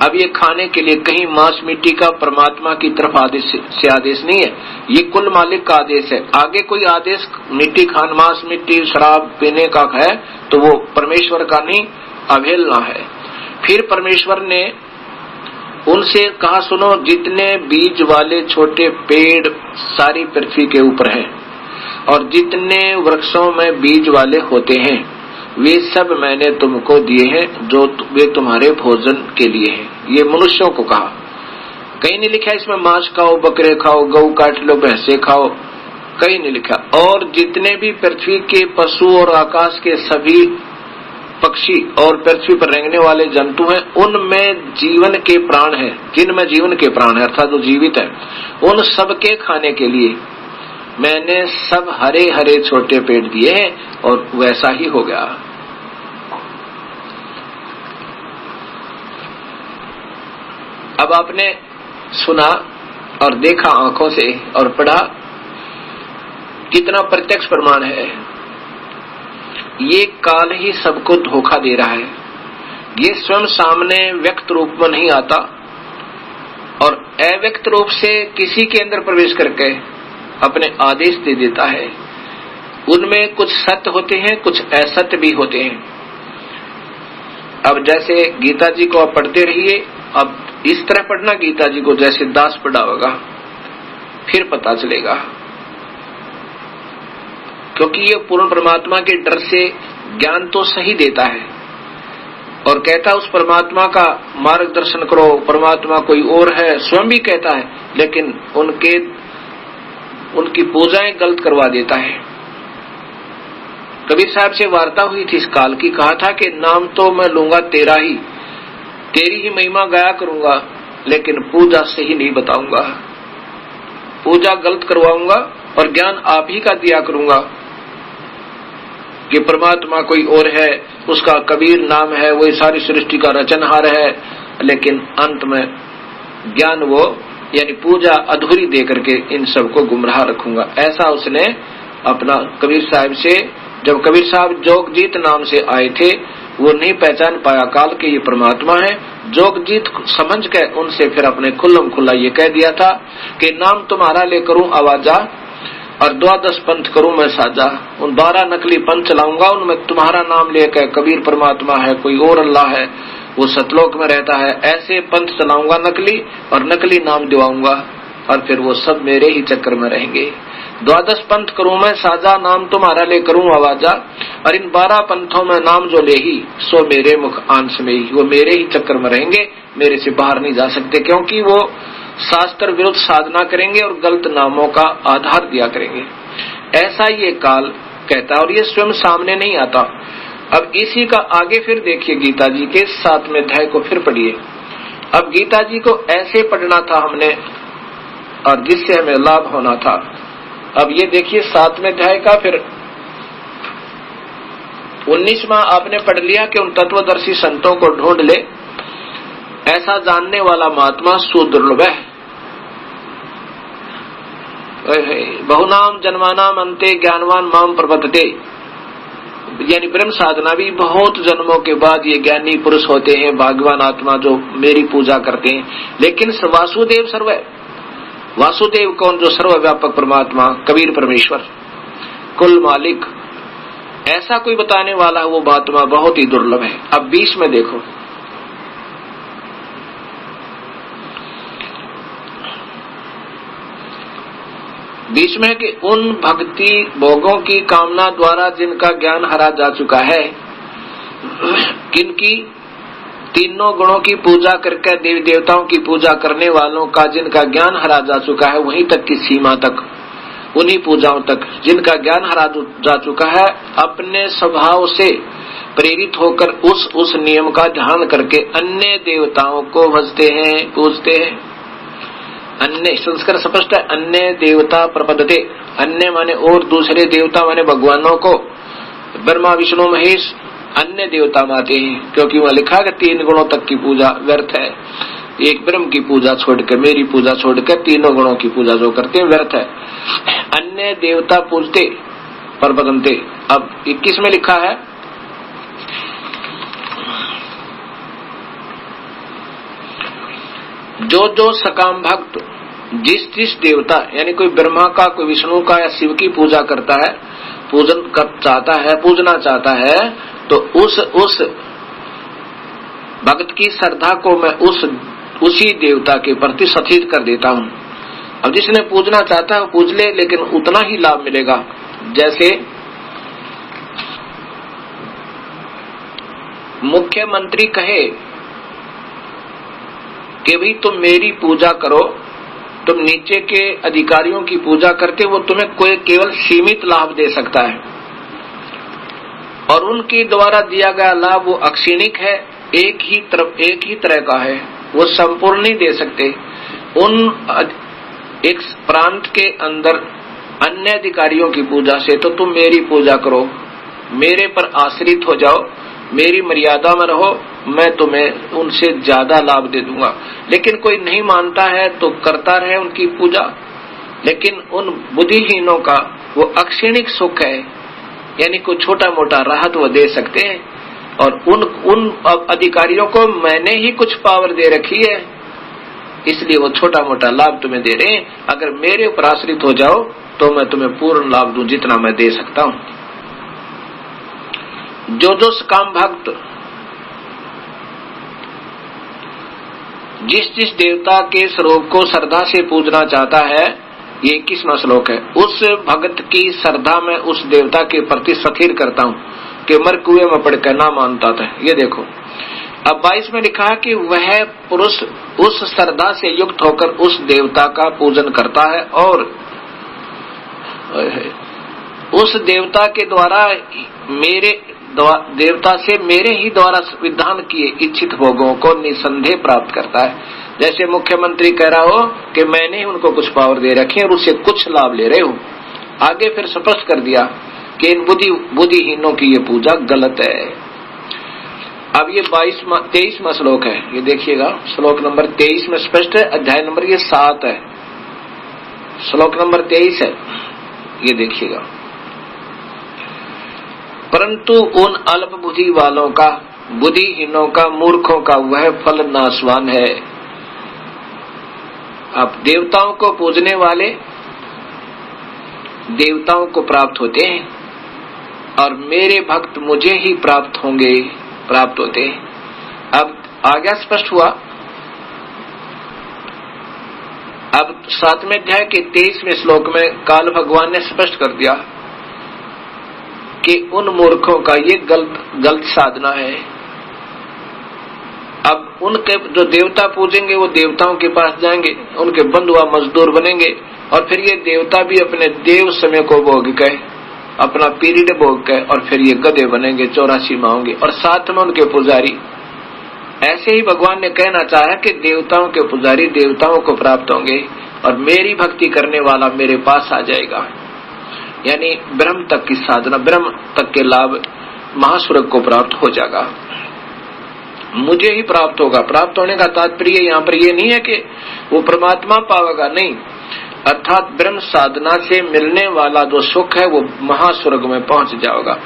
अब ये खाने के लिए कहीं मांस मिट्टी का परमात्मा की तरफ आदेश से आदेश नहीं है, ये कुल मालिक का आदेश है। आगे कोई आदेश मिट्टी खान, मांस मिट्टी शराब पीने का है तो वो परमेश्वर का नहीं, अवहेलना है। फिर परमेश्वर ने उनसे कहा, सुनो, जितने बीज वाले छोटे पेड़ सारी पृथ्वी के ऊपर हैं और जितने वृक्षों में बीज वाले होते हैं, वे सब मैंने तुमको दिए हैं, जो वे तुम्हारे भोजन के लिए हैं। ये मनुष्यों को कहा, कहीं नहीं लिखा इसमें मांस खाओ, बकरे खाओ, गऊ काट लो, भैंसे खाओ, कहीं नहीं लिखा। और जितने भी पृथ्वी के पशु और आकाश के सभी पक्षी और पृथ्वी पर रेंगने वाले जंतु हैं, उनमें जीवन के प्राण हैं, जिनमें जीवन के प्राण है अर्थात जो जीवित है, उन सबके खाने के लिए मैंने सब हरे हरे छोटे पेड़ दिए हैं। और वैसा ही हो गया। अब आपने सुना और देखा आंखों से और पढ़ा, कितना प्रत्यक्ष प्रमाण है। ये काल ही सबको धोखा दे रहा है। ये स्वयं सामने व्यक्त रूप में नहीं आता और अव्यक्त रूप से किसी के अंदर प्रवेश करके अपने आदेश दे देता है। उनमें कुछ सत्य होते हैं, कुछ असत्य भी होते हैं। अब जैसे गीता जी को आप पढ़ते रहिए, अब इस तरह पढ़ना गीता जी को जैसे दास पढ़ा होगा, फिर पता चलेगा। क्योंकि ये पूर्ण परमात्मा के डर से ज्ञान तो सही देता है और कहता है उस परमात्मा का मार्गदर्शन करो, परमात्मा कोई और है, स्वयं भी कहता है, लेकिन उनकी पूजाएं गलत करवा देता है। कबीर साहब से वार्ता हुई थी इस काल की, कहा था कि नाम तो मैं लूंगा तेरा ही, तेरी ही महिमा गाया करूंगा, लेकिन पूजा सही नहीं बताऊंगा, पूजा गलत करवाऊंगा और ज्ञान आप ही का दिया करूंगा कि परमात्मा कोई और है, उसका कबीर नाम है, वो सारी सृष्टि का रचनहार है, लेकिन अंत में ज्ञान वो यानी पूजा अधूरी दे करके इन सबको गुमराह रखूंगा। ऐसा उसने अपना कबीर साहब से, जब कबीर साहब जोगजीत नाम से आए थे, वो नहीं पहचान पाया काल के ये परमात्मा है, जोगजीत समझ के उनसे फिर अपने खुल्लम खुल्ला ये कह दिया था कि नाम तुम्हारा ले करूं आवाजा और 12 पंथ करूं मैं साजा, उन 12 नकली पंथ चलाऊंगा, उनमें तुम्हारा नाम लेकर कबीर परमात्मा है, कोई और अल्लाह है, वो सतलोक में रहता है, ऐसे पंथ चलाऊंगा नकली और नकली नाम दिवाऊंगा और फिर वो सब मेरे ही चक्कर में रहेंगे। 12 पंथ करूं मैं साजा, नाम तुम्हारा ले करूं आवाजा, और इन 12 पंथों में नाम जो ले ही सो मेरे मुख आंस में ही, वो मेरे ही चक्कर में रहेंगे, मेरे से बाहर नहीं जा सकते, क्योंकि वो शास्त्र विरुद्ध साधना करेंगे और गलत नामों का आधार दिया करेंगे। ऐसा ये काल कहता है और ये स्वयं सामने नहीं आता। अब इसी का आगे फिर देखिए गीता जी के 7वें अध्याय को फिर पढ़िए। अब गीता जी को ऐसे पढ़ना था हमने और जिससे हमें लाभ होना था। अब ये देखिए 7वें अध्याय का फिर 19वां आपने पढ़ लिया कि उन तत्वदर्शी संतों को ढूंढ ले, ऐसा जानने वाला महात्मा सुदुर्लभ है। बहुनाम जन्मानाम अंते ज्ञानवान माम प्रपद्यते, यानी ब्रह्म साधना भी बहुत जन्मों के बाद ये ज्ञानी पुरुष होते हैं, भाग्यवान आत्मा जो मेरी पूजा करते हैं। लेकिन वासुदेव सर्व, वासुदेव कौन? जो सर्वव्यापक परमात्मा कबीर परमेश्वर कुल मालिक, ऐसा कोई बताने वाला वो महात्मा बहुत ही दुर्लभ है। अब 20 में देखो, बीच में कि उन भक्ति भोगों की कामना द्वारा जिनका ज्ञान हरा जा चुका है, किनकी तीनों गुणों की पूजा करके देवी देवताओं की पूजा करने वालों का जिनका ज्ञान हरा जा चुका है, वहीं तक की सीमा तक, उन्हीं पूजाओं तक जिनका ज्ञान हरा जा चुका है, अपने स्वभाव से प्रेरित होकर उस नियम का ध्यान करके अन्य देवताओं को भजते हैं, पूजते हैं। अन्य संस्कार स्पष्ट है, अन्य देवता प्रपद्यते, अन्य माने और दूसरे देवता माने भगवानों को ब्रह्मा विष्णु महेश अन्य देवता मानते हैं, क्योंकि वहां लिखा कि 3 गुणों तक की पूजा व्यर्थ है। एक ब्रह्म की पूजा छोड़कर, मेरी पूजा छोड़कर तीनों गुणों की पूजा जो करते हैं व्यर्थ है। अन्य देवता पूजते प्रपद्यन्ते। अब 21 में लिखा है, जो सकाम भक्त जिस देवता यानी कोई ब्रह्मा का, कोई विष्णु का या शिव की पूजा करता है, पूजना चाहता है, तो उस भक्त की श्रद्धा को मैं उसी देवता के प्रति सथित कर देता हूँ। अब जिसने पूजना चाहता है वो पूज ले, लेकिन उतना ही लाभ मिलेगा। जैसे मुख्यमंत्री कहे कि भाई तुम मेरी पूजा करो, तुम नीचे के अधिकारियों की पूजा करते, वो तुम्हें कोई केवल सीमित लाभ दे सकता है और उनके द्वारा दिया गया लाभ वो अक्षीणिक है, एक ही तरह का है, वो संपूर्ण नहीं दे सकते। एक प्रांत के अंदर अन्य अधिकारियों की पूजा से तो तुम मेरी पूजा करो, मेरे पर आश्रित हो जाओ, मेरी मर्यादा में रहो, मैं तुम्हें उनसे ज्यादा लाभ दे दूंगा। लेकिन कोई नहीं मानता है तो करता रहे उनकी पूजा, लेकिन उन बुद्धिहीनों का वो अक्षणिक सुख है, यानी कोई छोटा मोटा राहत वो दे सकते हैं, और उन अधिकारियों को मैंने ही कुछ पावर दे रखी है, इसलिए वो छोटा मोटा लाभ तुम्हें दे रहे हैं। अगर मेरे ऊपर आश्रित हो जाओ तो मैं तुम्हें पूर्ण लाभ दूं जितना मैं दे सकता हूं। जो सकाम भक्त जिस देवता के स्वरूप को श्रद्धा से पूजना चाहता है, ये 21वां श्लोक है। उस भगत की श्रद्धा में उस देवता के प्रति स्थिर करता हूं कि मर कुएं में पड़कर ना मानता था। ये देखो अब 22 में लिखा है कि वह पुरुष उस श्रद्धा से युक्त होकर उस देवता का पूजन करता है और उस देवता के द्वारा देवता से मेरे ही द्वारा विधान किए इच्छित भोगों को निसंदेह प्राप्त करता है। जैसे मुख्यमंत्री कह रहा हो कि मैंने ही उनको कुछ पावर दे रखी है और उससे कुछ लाभ ले रहे हो। आगे फिर स्पष्ट कर दिया कि इन बुद्धिहीनों की ये पूजा गलत है। अब ये 23वां श्लोक है, ये देखिएगा श्लोक नंबर 23 में स्पष्ट है। अध्याय नंबर ये 7 है, श्लोक नंबर 23 है, ये देखिएगा। परंतु उन अल्प बुद्धि वालों का, बुद्धिहीनों का, मूर्खों का वह फल नाशवान है। अब देवताओं को पूजने वाले देवताओं को प्राप्त होते हैं और मेरे भक्त मुझे ही प्राप्त होते हैं। अब आगे स्पष्ट हुआ। अब 7वें अध्याय के 23वें श्लोक में काल भगवान ने स्पष्ट कर दिया कि उन मूर्खों का ये गलत साधना है। अब उनके जो देवता पूजेंगे वो देवताओं के पास जाएंगे, उनके बंधुआ मजदूर बनेंगे और फिर ये देवता भी अपने देव समय को भोग के, अपना पीरियड भोग के और फिर ये गधे बनेंगे, 84 माह होंगे और साथ में उनके पुजारी। ऐसे ही भगवान ने कहना चाहा कि देवताओं के पुजारी देवताओं को प्राप्त होंगे और मेरी भक्ति करने वाला मेरे पास आ जाएगा। यानी ब्रह्म तक की साधना, ब्रह्म तक के लाभ महास्वर्ग को प्राप्त हो जाएगा, मुझे ही प्राप्त होगा। प्राप्त होने का तात्पर्य यहाँ पर ये नहीं है कि वो परमात्मा पावेगा, नहीं, अर्थात ब्रह्म साधना से मिलने वाला जो सुख है वो महास्वर्ग में पहुंच जाएगा।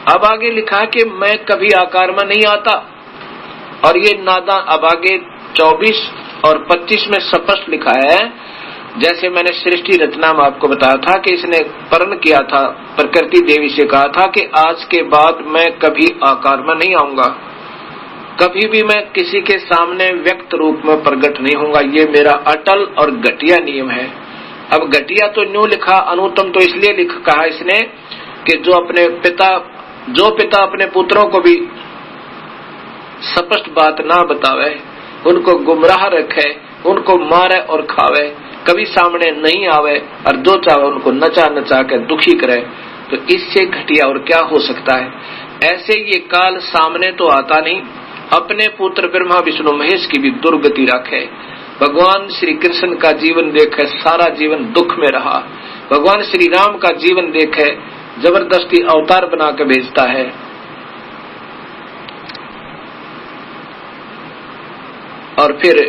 अब आगे लिखा है कि मैं कभी आकार में नहीं आता और ये नादान। अब आगे 24 और 25 में स्पष्ट लिखा है, जैसे मैंने सृष्टि रचना में आपको बताया था कि इसने प्रण किया था, प्रकृति देवी से कहा था कि आज के बाद मैं कभी आकार में नहीं आऊंगा, कभी भी मैं किसी के सामने व्यक्त रूप में प्रकट नहीं होऊंगा। ये मेरा अटल और घटिया नियम है। अब घटिया तो न्यू लिखा, अनुत्तम तो इसलिए कहा इसने कि जो पिता अपने पुत्रों को भी स्पष्ट बात ना बतावे, उनको गुमराह रखे, उनको मारे और खावे, कभी सामने नहीं आवे और जो चाहे उनको नचा नचा के दुखी करे, तो इससे घटिया और क्या हो सकता है। ऐसे ये काल सामने तो आता नहीं, अपने पुत्र ब्रह्मा विष्णु महेश की भी दुर्गति रखे। भगवान श्री कृष्ण का जीवन देखे, सारा जीवन दुख में रहा। भगवान श्री राम का जीवन देखे, जबरदस्ती अवतार बना के भेजता है और फिर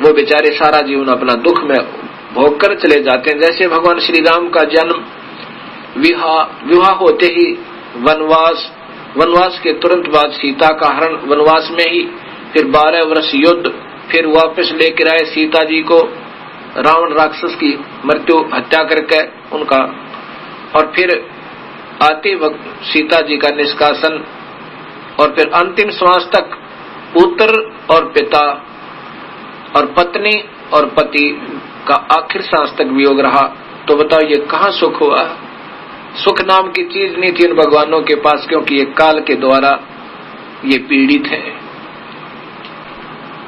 वो बेचारे सारा जीवन अपना दुख में भोग कर चले जाते हैं। जैसे भगवान श्री राम का जन्म, विवाह होते ही वनवास के तुरंत बाद सीता का हरण वनवास में ही, फिर 12 वर्ष युद्ध, फिर वापस लेकर आए सीता जी को, रावण राक्षस की मृत्यु हत्या करके उनका, और फिर आते वक्त सीता जी का निष्कासन, और फिर अंतिम श्वास तक पुत्र और पिता और पत्नी और पति का आखिर सांस तक वियोग रहा। तो बताओ ये कहाँ सुख हुआ? सुख नाम की चीज नहीं थी इन भगवानों के पास, क्योंकि ये काल के द्वारा ये पीड़ित है।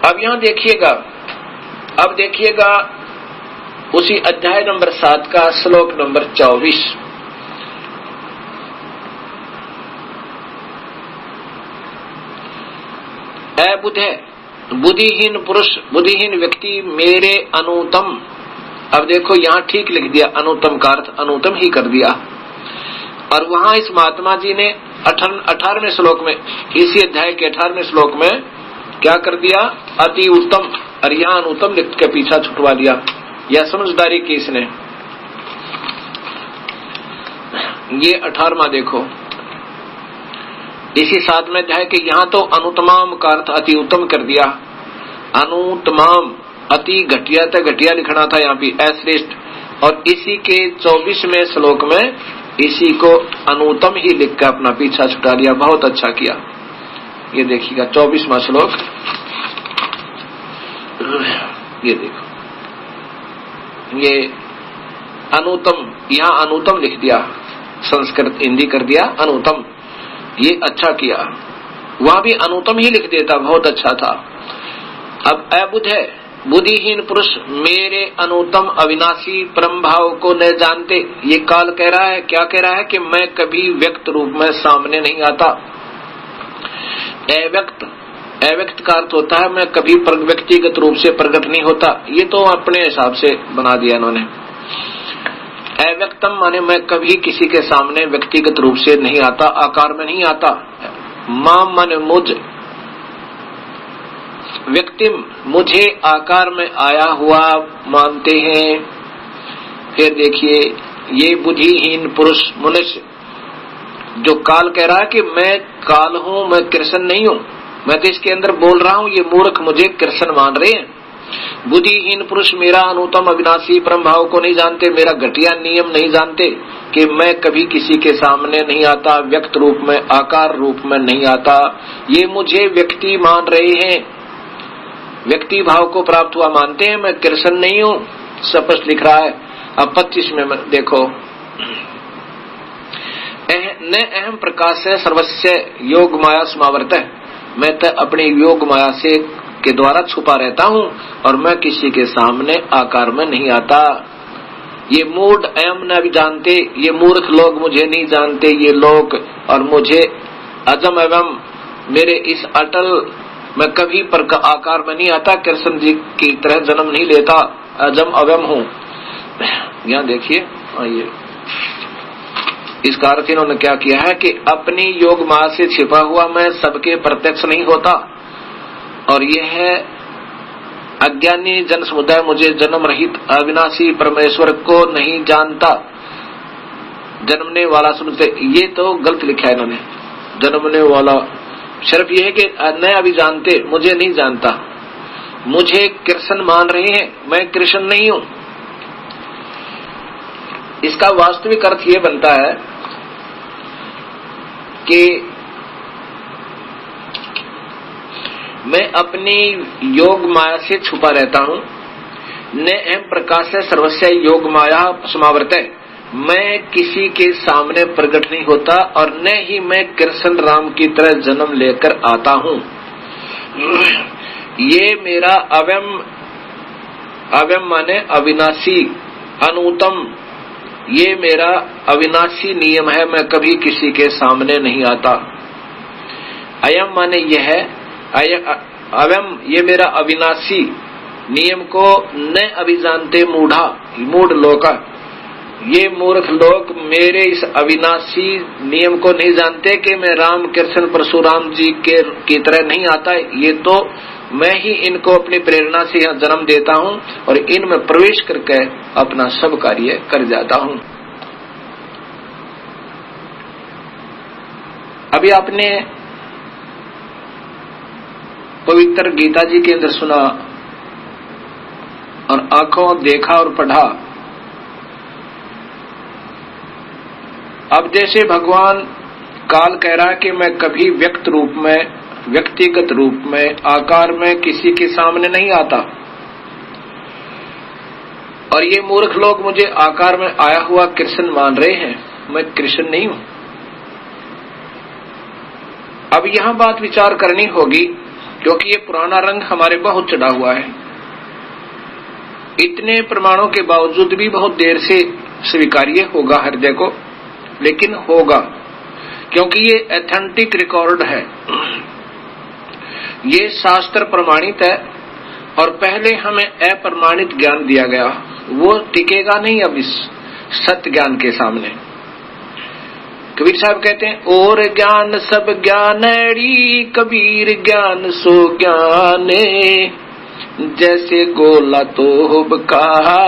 अब यहां देखिएगा, अब देखिएगा उसी अध्याय नंबर 7 का श्लोक नंबर 24। बुद्धिहीन पुरुष, बुद्धिहीन व्यक्ति मेरे अनुतम। अब देखो यहां ठीक लिख दिया, अनुतम का अर्थ अनुतम ही कर दिया। और वहां इस महात्मा जी ने 18वें श्लोक में, इसी अध्याय के 18वें श्लोक में क्या कर दिया? अति उत्तम, और यहां अनुतम लिख के पीछा छुटवा दिया। यह समझदारी की इसने। ये 18वां देखो, इसी 7वें अध्याय के यहां तो अनुतमाम का अर्थ अति उत्तम कर दिया। अनुतमाम, अति घटिया था, घटिया लिखना था यहाँ पे अश्रेष्ठ। और इसी के 24वें श्लोक में इसी को अनुतम ही लिख कर अपना पीछा छुटा लिया। बहुत अच्छा किया। ये देखिएगा 24वां श्लोक, ये देखो, ये अनुतम, यहाँ अनुतम लिख दिया, संस्कृत हिंदी कर दिया अनुतम, ये अच्छा किया। वहां भी अनुतम ही लिख देता, बहुत अच्छा था। अब अबुध है, बुद्धिहीन पुरुष मेरे अनुतम अविनाशी परम भाव को न जानते। ये काल कह रहा है, क्या कह रहा है कि मैं कभी व्यक्त रूप में सामने नहीं आता। अव्यक्त का अर्थ होता है मैं कभी व्यक्तिगत रूप से प्रकट नहीं होता। ये तो अपने हिसाब से बना दिया इन्होंने। अव्यक्तम माने मैं कभी किसी के सामने व्यक्तिगत रूप से नहीं आता, आकार में नहीं आता। माम माने मुझ, व्यक्तिम मुझे आकार में आया हुआ मानते हैं। फिर देखिए ये बुद्धिहीन पुरुष मनुष्य जो काल कह रहा है कि मैं काल हूं, मैं कृष्ण नहीं हूं, मैं तो इसके अंदर बोल रहा हूं, ये मूर्ख मुझे कृष्ण मान रहे हैं। बुद्धिहीन पुरुष मेरा अनुतम अविनाशी परम भाव को नहीं जानते, मेरा घटिया नियम नहीं जानते कि मैं कभी किसी के सामने नहीं आता, व्यक्त रूप में आकार रूप में नहीं आता। ये मुझे व्यक्ति मान रहे हैं, व्यक्ति भाव को प्राप्त हुआ मानते हैं, मैं कृष्ण नहीं हूं। स्पष्ट लिख रहा है। अब 25 में देखो, न अहम प्रकाश है सर्वस्य योग माया समावर्त है, मैं तो अपनी योग माया से के द्वारा छुपा रहता हूं और मैं किसी के सामने आकार में नहीं आता। ये मूढ़ एम न भी जानते, ये मूर्ख लोग मुझे नहीं जानते ये लोग, और मुझे अजम एवं मेरे इस अटल मैं कभी पर आकार में नहीं आता, कृष्ण जी की तरह जन्म नहीं लेता, अजम अवम हूं। यहाँ देखिए ये इसका अर्थ इन्होंने क्या किया है कि अपनी योग माया से छिपा हुआ मैं सबके प्रत्यक्ष नहीं होता, और यह है अज्ञानी जन समुदाय मुझे जन्म रहित अविनाशी परमेश्वर को नहीं जानता, जन्मने वाला समझते। ये तो गलत लिखा है इन्होंने, जन्मने वाला। सिर्फ यह है कि न अभी जानते, मुझे नहीं जानता, मुझे कृष्ण मान रहे हैं, मैं कृष्ण नहीं हूं। इसका वास्तविक अर्थ ये बनता है कि मैं अपनी योग माया से छुपा रहता हूं। न एम प्रकाश है सर्वस्य योग माया समावर्त है, मैं किसी के सामने प्रकट नहीं होता और न ही मैं कृष्ण राम की तरह जन्म लेकर आता हूं। ये मेरा अव्यम माने अविनाशी, अनुतम, ये मेरा अविनाशी नियम है, मैं कभी किसी के सामने नहीं आता। अयम माने यह है, अवम ये मेरा अविनाशी नियम को न अभी जानते मूढ़ा, मूढ़ लोग, ये मूर्ख लोग मेरे इस अविनाशी नियम को नहीं जानते कि मैं राम कृष्ण परशुराम जी की तरह नहीं आता। ये तो मैं ही इनको अपनी प्रेरणा से यहाँ जन्म देता हूँ और इनमें प्रवेश करके अपना सब कार्य कर जाता हूँ। अभी आपने पवित्र गीता जी के अंदर सुना और आंखों देखा और पढ़ा। अब जैसे भगवान काल कह रहा है कि मैं कभी व्यक्त रूप में, व्यक्तिगत रूप में, आकार में किसी के सामने नहीं आता, और ये मूर्ख लोग मुझे आकार में आया हुआ कृष्ण मान रहे हैं, मैं कृष्ण नहीं हूं। अब यहां बात विचार करनी होगी क्योंकि ये पुराना रंग हमारे बहुत चढ़ा हुआ है। इतने प्रमाणों के बावजूद भी बहुत देर से स्वीकार्य होगा हृदय को, लेकिन होगा क्योंकि ये ऑथेंटिक रिकॉर्ड है, ये शास्त्र प्रमाणित है और पहले हमें अप्रमाणित ज्ञान दिया गया, वो टिकेगा नहीं अब इस सत्य ज्ञान के सामने। कबीर साहब कहते हैं और ज्ञान सब ज्ञानड़ी, कबीर ज्ञान सो ज्ञाने, जैसे गोला तोब कहा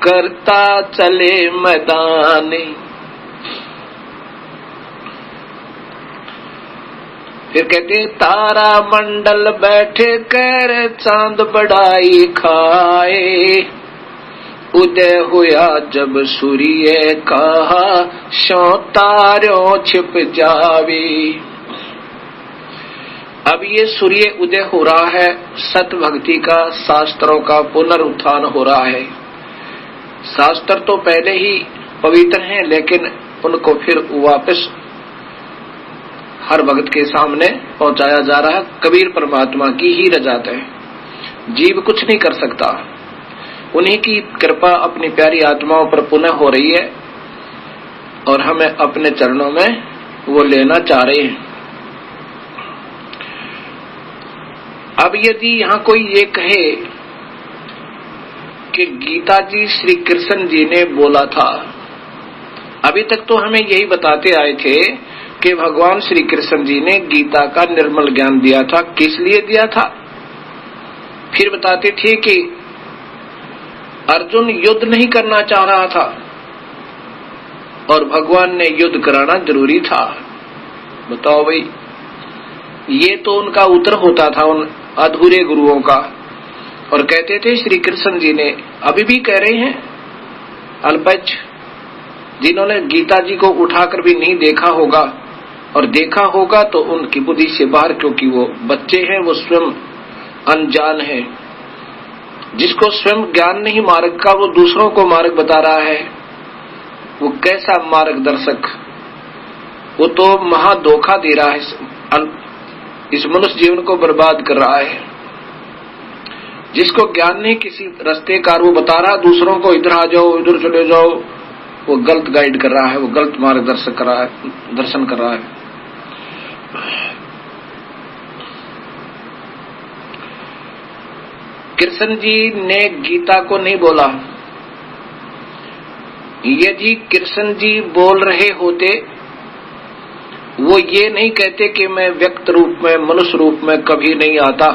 करता चले मैदाने। फिर कहते तारा मंडल बैठे कर चांद बढ़ाई खाए, उदय हुआ जब सूर्य कहा शो तारों छिप जावे। अब ये सूर्य उदय हो रहा है, सत भक्ति का, शास्त्रों का पुनरुत्थान हो रहा है, शास्त्र तो पहले ही पवित्र हैं, लेकिन उनको फिर वापस हर भक्त के सामने पहुंचाया जा रहा है। कबीर परमात्मा की ही रजात है, जीव कुछ नहीं कर सकता। उन्हीं की कृपा अपनी प्यारी आत्माओं पर पुनः हो रही है और हमें अपने चरणों में वो लेना चाह रहे हैं। अब यदि यहां कोई ये कहे कि गीता जी श्री कृष्ण जी ने बोला था, अभी तक तो हमें यही बताते आए थे कि भगवान श्री कृष्ण जी ने गीता का निर्मल ज्ञान दिया था। किस लिए दिया था? फिर बताते थे कि अर्जुन युद्ध नहीं करना चाह रहा था और भगवान ने युद्ध कराना जरूरी था। बताओ भाई, ये तो उनका उत्तर होता था उन अधूरे गुरुओं का। और कहते थे श्री कृष्ण जी ने, अभी भी कह रहे हैं, अल्पज्ञ जिन्होंने गीता जी को उठाकर भी नहीं देखा होगा और देखा होगा तो उनकी बुद्धि से बाहर, क्योंकि वो बच्चे हैं, वो स्वयं अनजान है। जिसको स्वयं ज्ञान नहीं मार्ग का, वो दूसरों को मार्ग बता रहा है। वो कैसा मार्गदर्शक, वो तो महा धोखा दे रहा है, इस मनुष्य जीवन को बर्बाद कर रहा है। जिसको ज्ञान नहीं किसी रास्ते का, वो बता रहा दूसरों को इधर आ जाओ, इधर चले जाओ, वो गलत गाइड कर रहा है, वो गलत मार्गदर्शक कर रहा है, दर्शन कर रहा है। कृष्ण जी ने गीता को नहीं बोला। यदि कृष्ण जी बोल रहे होते, वो ये नहीं कहते कि मैं व्यक्त रूप में, मनुष्य रूप में कभी नहीं आता,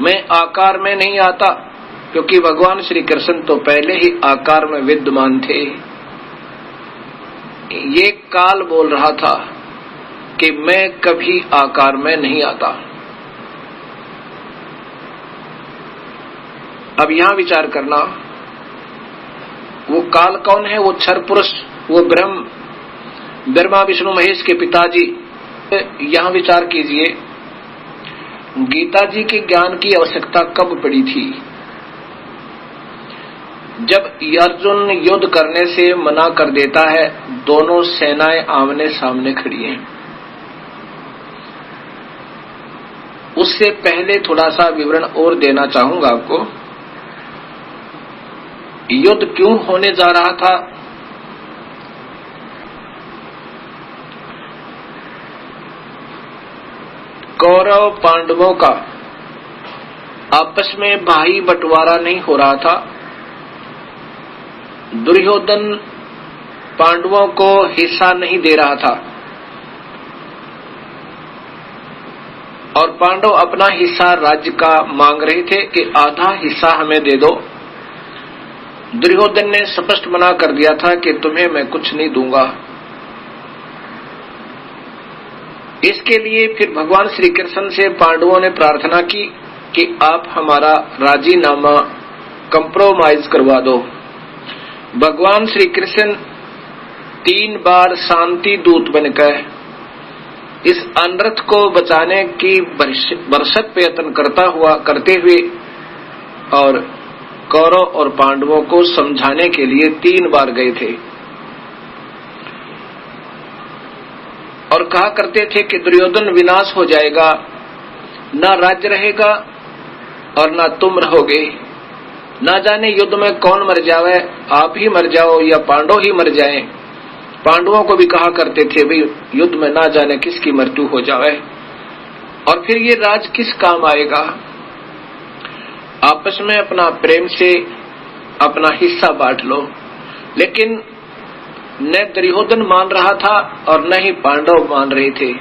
मैं आकार में नहीं आता, क्योंकि भगवान श्री कृष्ण तो पहले ही आकार में विद्यमान थे। ये काल बोल रहा था कि मैं कभी आकार में नहीं आता। अब यहां विचार करना, वो काल कौन है? वो क्षर पुरुष, वो ब्रह्मा विष्णु महेश के पिताजी। यहां विचार कीजिए, गीता जी के ज्ञान की आवश्यकता कब पड़ी थी? जब अर्जुन युद्ध करने से मना कर देता है, दोनों सेनाएं आमने सामने खड़ी हैं। उससे पहले थोड़ा सा विवरण और देना चाहूंगा आपको। युद्ध क्यों होने जा रहा था? कौरव पांडवों का आपस में भाई बंटवारा नहीं हो रहा था। दुर्योधन पांडवों को हिस्सा नहीं दे रहा था और पांडव अपना हिस्सा राज्य का मांग रहे थे कि आधा हिस्सा हमें दे दो। दुर्योधन ने स्पष्ट मना कर दिया था कि तुम्हें मैं कुछ नहीं दूंगा। इसके लिए फिर भगवान श्री कृष्ण से पांडवों ने प्रार्थना की कि आप हमारा राजीनामा कंप्रोमाइज करवा दो। भगवान श्री कृष्ण 3 बार शांति दूत बनकर इस अनर्थ को बचाने की बरसत प्रयत्न करते हुए और कौरव और पांडवों को समझाने के लिए 3 बार गए थे और कहा करते थे कि दुर्योधन विनाश हो जाएगा, ना राज्य रहेगा और ना तुम रहोगे। ना जाने युद्ध में कौन मर जावे, आप ही मर जाओ या पांडव ही मर जाएं। पांडवों को भी कहा करते थे भाई युद्ध में ना जाने किसकी मृत्यु हो जावे और फिर ये राज किस काम आएगा। आपस में अपना प्रेम से अपना हिस्सा बांट लो। लेकिन न दुर्योधन मान रहा था और न ही पांडव मान रहे थे।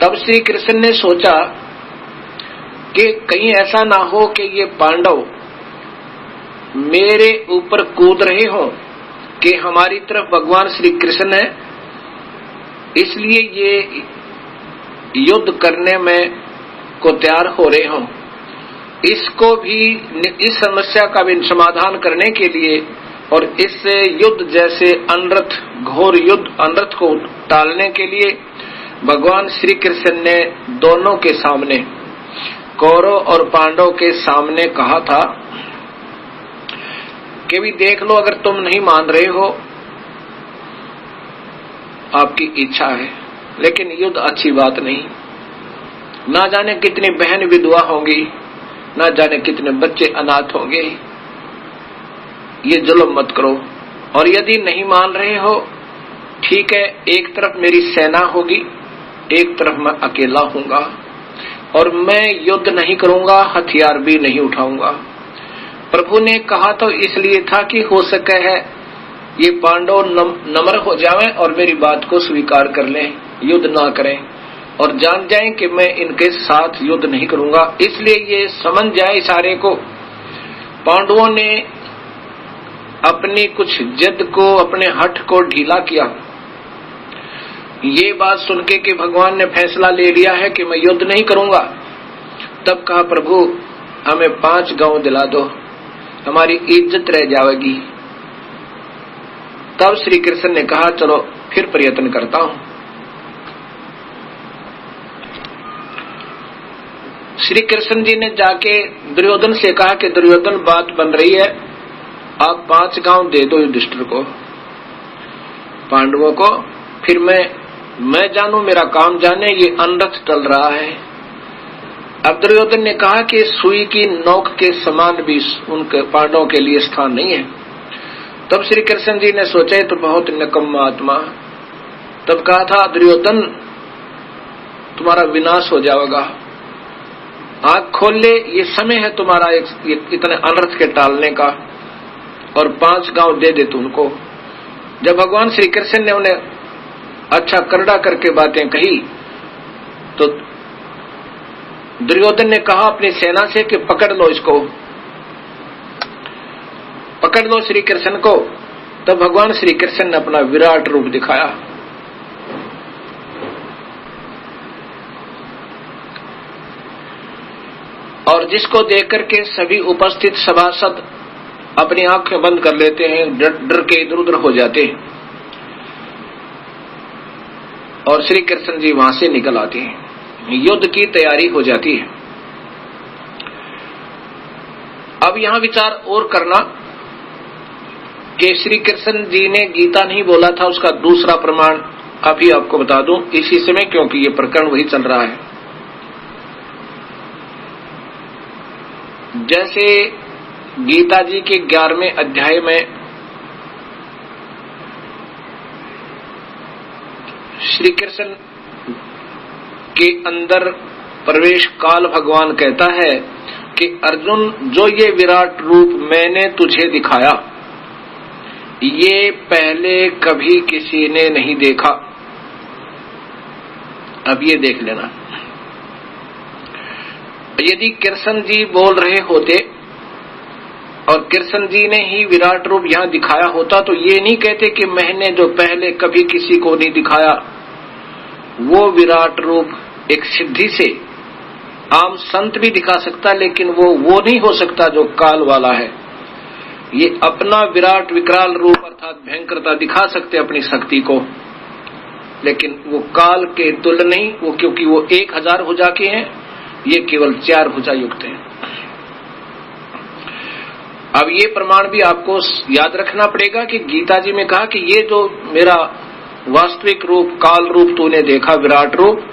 तब श्री कृष्ण ने सोचा कि कहीं ऐसा ना हो कि ये पांडव मेरे ऊपर कूद रहे हो कि हमारी तरफ भगवान श्री कृष्ण है, इसलिए ये युद्ध करने में को तैयार हो रहे हो। इसको भी, इस समस्या का भी समाधान करने के लिए और इस युद्ध जैसे अनर्थ, घोर युद्ध अनर्थ को टालने के लिए भगवान श्री कृष्ण ने दोनों के सामने कौरव और पांडव के सामने कहा था कि भी देख लो, अगर तुम नहीं मान रहे हो, आपकी इच्छा है, लेकिन युद्ध अच्छी बात नहीं। ना जाने कितनी बहन विधवा होंगी, ना जाने कितने बच्चे अनाथ होंगे। ये जुल्म मत करो। और यदि नहीं मान रहे हो, ठीक है, एक तरफ मेरी सेना होगी, एक तरफ मैं अकेला हूंगा, और मैं युद्ध नहीं करूंगा, हथियार भी नहीं उठाऊंगा। प्रभु ने कहा तो इसलिए था कि हो सके है ये पांडव नम्र हो जाएं और मेरी बात को स्वीकार कर लें, युद्ध ना करें और जान जाएं कि मैं इनके साथ युद्ध नहीं करूंगा। इसलिए ये समझ जाए सारे को। पांडवों ने अपनी कुछ जिद को, अपने हठ को ढीला किया। ये बात सुन के कि भगवान ने फैसला ले लिया है कि मैं युद्ध नहीं करूंगा, तब कहा प्रभु हमें 5 गांव दिला दो, हमारी इज्जत रह जाएगी। तब श्री कृष्ण ने कहा चलो फिर प्रयत्न करता हूं। श्री कृष्ण जी ने जाके दुर्योधन से कहा कि दुर्योधन बात बन रही है, आप 5 गांव दे दो युधिष्ठिर को, पांडवों को, फिर मैं जानू, मेरा काम जाने, ये अनरथ टल रहा है। अब दुर्योधन ने कहा कि सुई की नोक के समान भी उनके पांडवों के लिए स्थान नहीं है। तब श्री कृष्ण जी ने सोचा तो बहुत निकम्मा आत्मा। तब कहा था दुर्योधन तुम्हारा विनाश हो जाएगा, आंख खोल ले, ये समय है तुम्हारा इतने अनर्थ के टालने का, और 5 गांव दे दे तू उनको। जब भगवान श्री कृष्ण ने उन्हें अच्छा करड़ा करके बातें कही तो दुर्योधन ने कहा अपनी सेना से कि पकड़ लो इसको, पकड़ लो श्री कृष्ण को। तब भगवान श्री कृष्ण ने अपना विराट रूप दिखाया। और जिसको देख करके सभी उपस्थित सभासद अपनी आंखें बंद कर लेते हैं, डर के इधर उधर हो जाते हैं, और श्री कृष्ण जी वहां से निकल आते हैं। युद्ध की तैयारी हो जाती है। अब यहां विचार और करना कि श्री कृष्ण जी ने गीता नहीं बोला था, उसका दूसरा प्रमाण अभी आपको बता दूं इसी समय, क्योंकि ये प्रकरण वही चल रहा है। जैसे गीता जी के 11वें अध्याय में श्री कृष्ण के अंदर प्रवेश काल भगवान कहता है कि अर्जुन, जो ये विराट रूप मैंने तुझे दिखाया, ये पहले कभी किसी ने नहीं देखा। अब ये देख लेना। यदि कृष्ण जी बोल रहे होते और कृष्ण जी ने ही विराट रूप यहां दिखाया होता तो ये नहीं कहते कि मैंने जो पहले कभी किसी को नहीं दिखाया। वो विराट रूप एक सिद्धि से आम संत भी दिखा सकता, लेकिन वो नहीं हो सकता जो काल वाला है। ये अपना विराट विकराल रूप अर्थात भयंकरता दिखा सकते अपनी शक्ति को, लेकिन वो काल के तुल्य नहीं, वो क्योंकि वो 1000 भुजा के हैं, ये केवल 4 भुजा युक्त हैं। अब ये प्रमाण भी आपको याद रखना पड़ेगा कि गीता जी में कहा कि ये जो मेरा वास्तविक रूप, काल रूप तूने देखा, विराट रूप,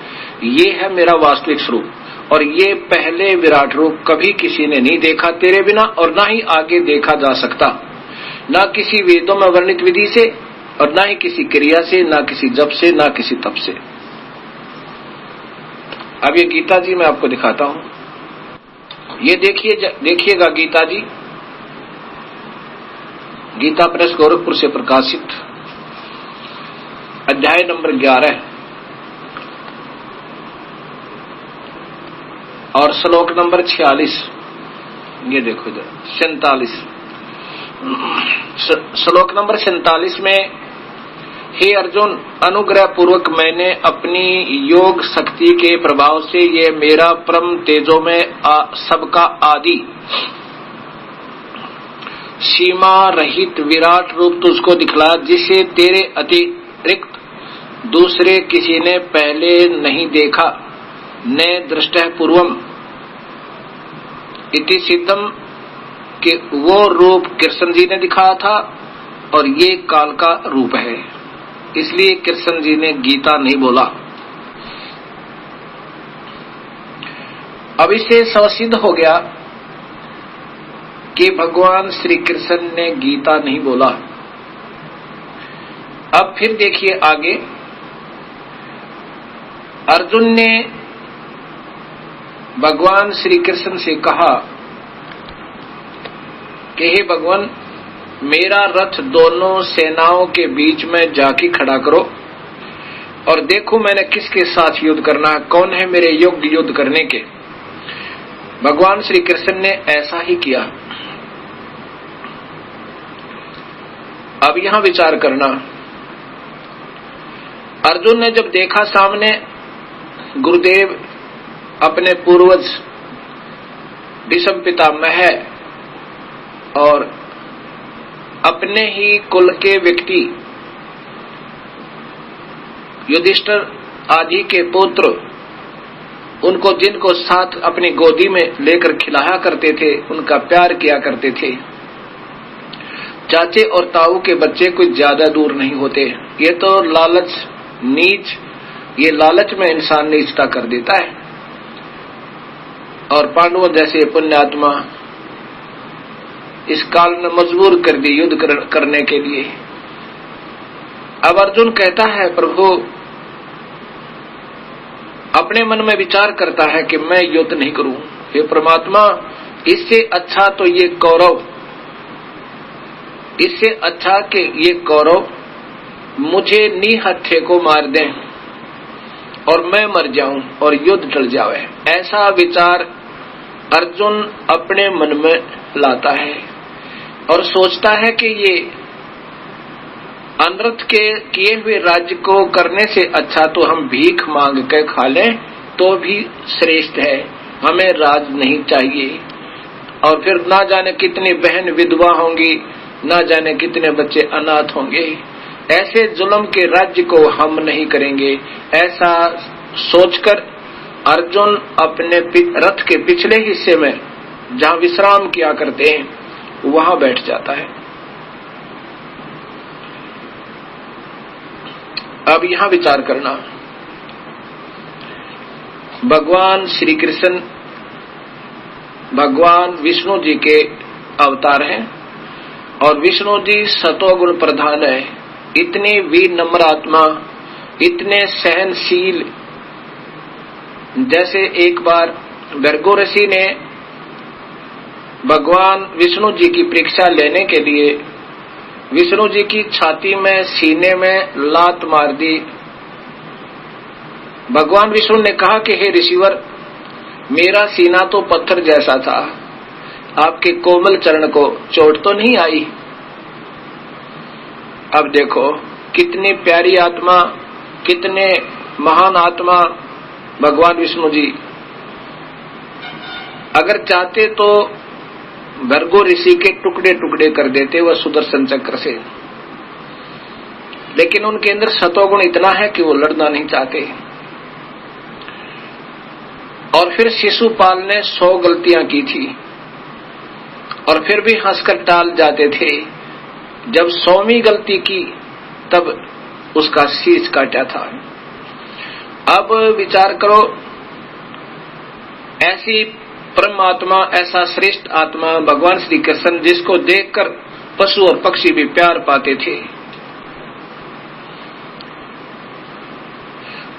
ये है मेरा वास्तविक स्वरूप, और ये पहले विराट रूप कभी किसी ने नहीं देखा तेरे बिना, और ना ही आगे देखा जा सकता, ना किसी वेदों में वर्णित विधि से, और ना ही किसी क्रिया से, ना किसी जप से, ना किसी तप से। अब ये गीता जी मैं आपको दिखाता हूं। ये देखिएगा गीता जी, गीता प्रेस गोरखपुर से प्रकाशित, अध्याय नंबर 11 और श्लोक नंबर 46। ये देखो इधर 47, श्लोक नंबर 47 में, हे अर्जुन, अनुग्रह पूर्वक मैंने अपनी योग शक्ति के प्रभाव से ये मेरा परम तेजो में सबका आदि सीमा रहित विराट रूप तुझको दिखलाया, जिसे तेरे अतिरिक्त दूसरे किसी ने पहले नहीं देखा। न दृष्टः पूर्वम, इति सिद्धम कि वो रूप कृष्ण जी ने दिखाया था और ये काल का रूप है, इसलिए कृष्ण जी ने गीता नहीं बोला। अब इसे स्वसिद्ध हो गया कि भगवान श्री कृष्ण ने गीता नहीं बोला। अब फिर देखिए आगे, अर्जुन ने भगवान श्री कृष्ण से कहा कि हे भगवान, मेरा रथ दोनों सेनाओं के बीच में जाके खड़ा करो और देखो मैंने किसके साथ युद्ध करना है, कौन है मेरे योग्य युद्ध करने के। भगवान श्री कृष्ण ने ऐसा ही किया। अब यहां विचार करना, अर्जुन ने जब देखा सामने गुरुदेव अपने पूर्वज भीष्म पितामह और अपने ही कुल के व्यक्ति युधिष्ठिर आदि के पुत्र, उनको जिनको साथ अपनी गोदी में लेकर खिलाया करते थे, उनका प्यार किया करते थे, चाचे और ताऊ के बच्चे कुछ ज्यादा दूर नहीं होते। ये तो लालच, नीच, ये लालच में इंसान नीचता कर देता है। और पांडवों जैसे पुण्यात्मा इस काल ने मजबूर कर दी युद्ध करने के लिए। अब अर्जुन कहता है, प्रभु, अपने मन में विचार करता है कि मैं युद्ध नहीं करूं। हे परमात्मा, इससे अच्छा तो ये कौरव, इससे अच्छा कि ये कौरव मुझे निहत्थे को मार दें और मैं मर जाऊं और युद्ध टल जाए। ऐसा विचार अर्जुन अपने मन में लाता है और सोचता है कि ये अनर्थ के किए हुए राज्य को करने से अच्छा तो हम भीख मांग के खा लें तो भी श्रेष्ठ है, हमें राज नहीं चाहिए। और फिर ना जाने कितनी बहन विधवा होंगी, ना जाने कितने बच्चे अनाथ होंगे। ऐसे जुल्म के राज्य को हम नहीं करेंगे। ऐसा सोचकर अर्जुन अपने रथ के पिछले हिस्से में जहां विश्राम किया करते हैं वहां बैठ जाता है। अब यहां विचार करना, भगवान श्री कृष्ण भगवान विष्णु जी के अवतार हैं और विष्णु जी सतोगुण प्रधान है। इतने विनम्र आत्मा, इतने सहनशील। जैसे एक बार भृगु ऋषि ने भगवान विष्णु जी की परीक्षा लेने के लिए विष्णु जी की छाती में, सीने में लात मार दी। भगवान विष्णु ने कहा कि हे ऋषिवर, मेरा सीना तो पत्थर जैसा था, आपके कोमल चरण को चोट तो नहीं आई। अब देखो कितनी प्यारी आत्मा, कितने महान आत्मा भगवान विष्णु जी। अगर चाहते तो भृगु ऋषि के टुकड़े टुकड़े कर देते वह सुदर्शन चक्र से, लेकिन उनके अंदर सतोगुण इतना है कि वो लड़ना नहीं चाहते। और फिर शिशुपाल ने 100 गलतियां की थी और फिर भी हंसकर टाल जाते थे। जब 100वीं गलती की तब उसका शीश काटा था। अब विचार करो, ऐसी परमात्मा, ऐसा श्रेष्ठ आत्मा भगवान श्री कृष्ण, जिसको देखकर पशु और पक्षी भी प्यार पाते थे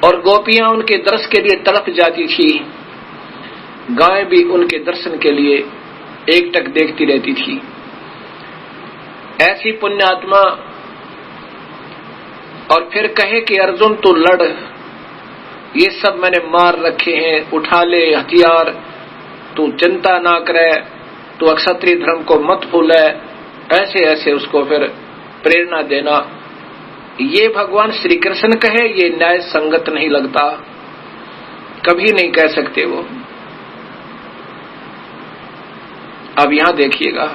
और गोपियां उनके दर्शन के लिए तड़प जाती थी, गाय भी उनके दर्शन के लिए एकटक देखती रहती थी। ऐसी पुण्यात्मा और फिर कहे कि अर्जुन तू लड़, ये सब मैंने मार रखे हैं, उठा ले हथियार, तू चिंता ना करे, तू अक्षत्रिय धर्म को मत भूले। ऐसे ऐसे उसको फिर प्रेरणा देना, ये भगवान श्री कृष्ण कहे, ये न्याय संगत नहीं लगता, कभी नहीं कह सकते वो। अब यहां देखिएगा,